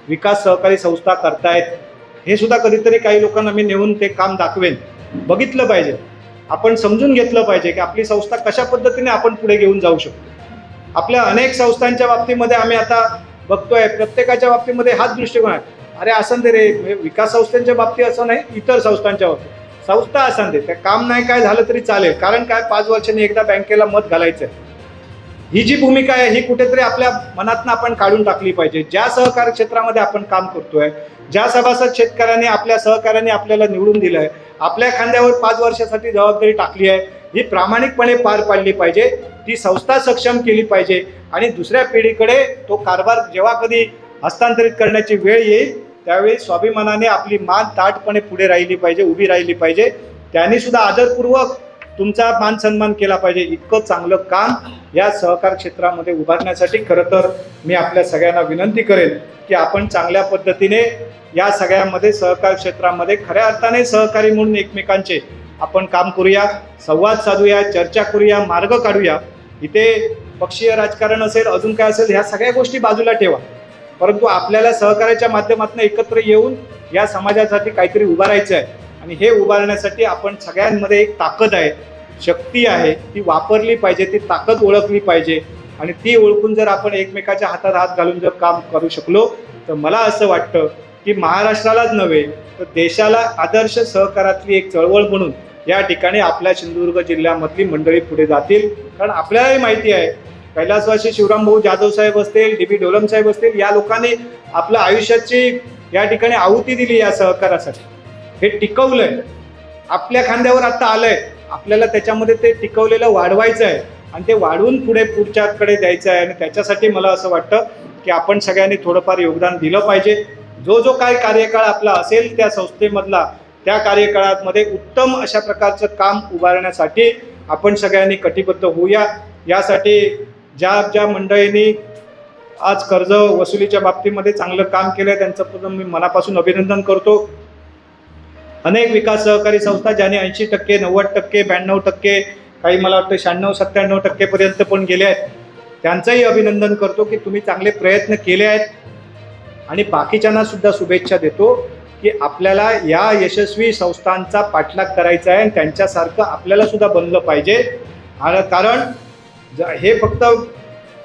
विकास सहकारी संस्था करतायत. हे सुद्धा कधीतरी काही लोकांना मी नेऊन ते काम दाखवेन. बघितलं पाहिजे, आपण समजून घेतलं पाहिजे की आपली संस्था कशा पद्धतीने आपण पुढे घेऊन जाऊ शकतो. आपल्या अनेक संस्थांच्या बाबतीमध्ये आम्ही आता बघतोय, प्रत्येकाच्या बाबतीमध्ये हाच दृष्टिकोन आहे. अरे असं दे रे, विकास संस्थांच्या बाबतीत असं नाही, इतर संस्थांच्या बाबतीत संस्था असं दे, त्या काम नाही काय झालं तरी चालेल. कारण काय 5 वर्षांनी एकदा बँकेला मत घालायचं आहे. ही जी भूमिका आहे ही कुठेतरी आपल्या मनातनं आपण काढून टाकली पाहिजे. ज्या सहकार क्षेत्रामध्ये आपण काम करतोय, ज्या सभासद शेतकऱ्यांनी आपल्या सहकार्याने आपल्याला निवडून दिलं आहे, आपल्या खांद्यावर 5 वर्षासाठी जबाबदारी टाकली आहे, ही प्रामाणिकपणे पार पाडली पाहिजे. ती संस्था सक्षम केली पाहिजे. आणि दुसऱ्या पिढीकडे तो कारभार जेव्हा कधी हस्तांतरित करण्याची वेळ येईल त्यावेळी स्वाभिमानाने आपली मान ताठपणे पुढे राहिली पाहिजे, उभी राहिली पाहिजे. त्यांनी सुद्धा आदरपूर्वक तुमचा मान सन्मान केला पाहिजे. इतकं चांगलं काम या सहकार क्षेत्रामध्ये उभारण्यासाठी खरं तर मी आपल्या सगळ्यांना विनंती करेन की आपण चांगल्या पद्धतीने या सगळ्यामध्ये सहकार क्षेत्रामध्ये खऱ्या अर्थाने सहकारी म्हणून एकमेकांचे आपण काम करूया, संवाद साधूया, चर्चा करूया, मार्ग काढूया. इथे पक्षीय राजकारण असेल, अजून काय असेल, ह्या सगळ्या गोष्टी बाजूला ठेवा. परंतु आपल्याला सहकार्याच्या माध्यमातून एकत्र येऊन या समाजासाठी काहीतरी उभारायचं आहे आणि हे उभारण्यासाठी आपण सगळ्यांमध्ये एक ताकद आहे, शक्ती आहे, ती वापरली पाहिजे, ती ताकद ओळखली पाहिजे आणि ती ओळखून जर आपण एकमेकाच्या हातात हात घालून जर काम करू शकलो तर मला असं वाटतं की महाराष्ट्रालाच नव्हे तर देशाला आदर्श सहकारातली एक चळवळ म्हणून या ठिकाणी आपल्या सिंधुदुर्ग जिल्ह्यामधली मंडळी पुढे जातील. कारण आपल्यालाही माहिती आहे कैलासवासी शिवरामभाऊ जाधव साहेब असतील, डी बी ढोलम साहेब असतील, या लोकांनी आपल्या आयुष्याची या ठिकाणी आहुती दिली या सहकारासाठी. हे टिकवलंय, आपल्या खांद्यावर आता आलंय, आपल्याला त्याच्यामध्ये ते टिकवलेलं वाढवायचं आहे आणि ते वाढवून पुढच्याकडे द्यायचं आहे आणि त्याच्यासाठी मला असं वाटतं की आपण सगळ्यांनी थोडंफार योगदान दिलं पाहिजे. जो काय कार्यकाळ आपला असेल त्या संस्थेमधला त्या कार्यकाळामध्ये उत्तम अशा प्रकारचं काम उभारण्यासाठी आपण सगळ्यांनी कटिबद्ध होऊया. यासाठी ज्या मंडळींनी आज कर्ज वसुलीच्या बाबतीमध्ये चांगलं काम केलं त्यांचं पण मी मनापासून अभिनंदन करतो. अनेक विकास सहकारी संस्था ज्याने 80%, 90%, 92%, काही मला वाटतं 96-97% पर्यंत पण गेले आहेत, त्यांचंही अभिनंदन करतो की तुम्ही चांगले प्रयत्न केले आहेत आणि बाकीच्यांना सुद्धा शुभेच्छा देतो की आपल्याला या यशस्वी संस्थांचा पाठलाग करायचा आहे आणि त्यांच्यासारखं आपल्याला सुद्धा बनलं पाहिजे. कारण हे फक्त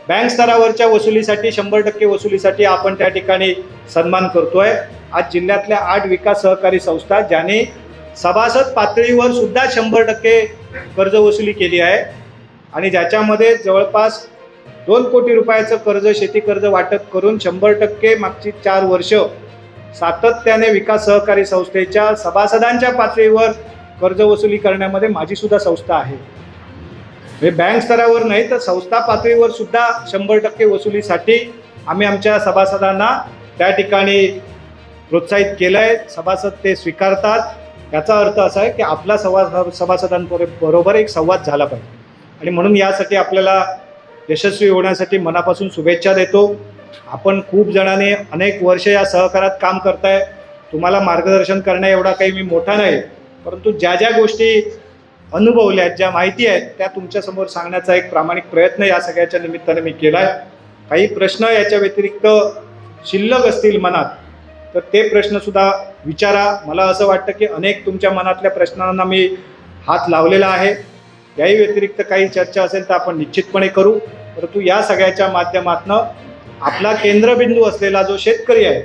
बँक स्तरावरच्या वसुलीसाठी 100% वसुलीसाठी आपण त्या ठिकाणी सन्मान करतोय. आज जिल्ह्यातल्या 8 विकास सहकारी संस्था ज्याने सभासद पातळीवर सुद्धा 100% कर्ज वसुली केली आहे आणि ज्याच्यामध्ये जवळपास 2 कोटी रुपयाचं कर्ज शेती कर्ज वाटप करून 100% मागची 4 वर्ष सातत्याने विकास सहकारी संस्थेच्या सभासदांच्या पातळीवर कर्ज वसुली करण्यामध्ये माझी सुद्धा संस्था आहे. हे बँक स्तरावर नाही तर संस्था पातळीवर सुद्धा 100% वसुलीसाठी आम्ही आमच्या सभासदांना त्या ठिकाणी प्रोत्साहित केलं आहे. सभासद ते स्वीकारतात. याचा अर्थ असा आहे की आपला सभासदांबरोबर एक संवाद झाला पाहिजे आणि म्हणून यासाठी आपल्याला यशस्वी होण्यासाठी मनापासून शुभेच्छा देतो. आपण खूप जणांनी अनेक वर्ष या सहकारात काम करताय. तुम्हाला मार्गदर्शन करण्या एवढा काही मी मोठा नाही, परंतु ज्या गोष्टी अनुभवल्या आहेत, ज्या माहिती आहेत त्या तुमच्यासमोर सांगण्याचा एक प्रामाणिक प्रयत्न या सगळ्याच्या निमित्ताने मी केला आहे. काही प्रश्न याच्या व्यतिरिक्त शिल्लक असतील मनात तर ते प्रश्नसुद्धा विचारा. मला असं वाटतं की अनेक तुमच्या मनातल्या प्रश्नांना मी हात लावलेला आहे. याही व्यतिरिक्त काही चर्चा असेल तर आपण निश्चितपणे करू. परंतु या सगळ्याच्या माध्यमातून आपला केंद्रबिंदू असलेला जो शेतकरी आहे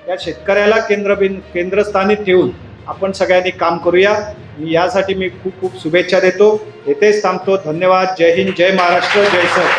या शेतकऱ्याला केंद्रस्थानी ठेवून आपण सगळ्यांनी काम करूया. यासाठी मी खूप शुभेच्छा देतो. येथेच थांबतो. धन्यवाद. जय हिंद, जय महाराष्ट्र, जय सर.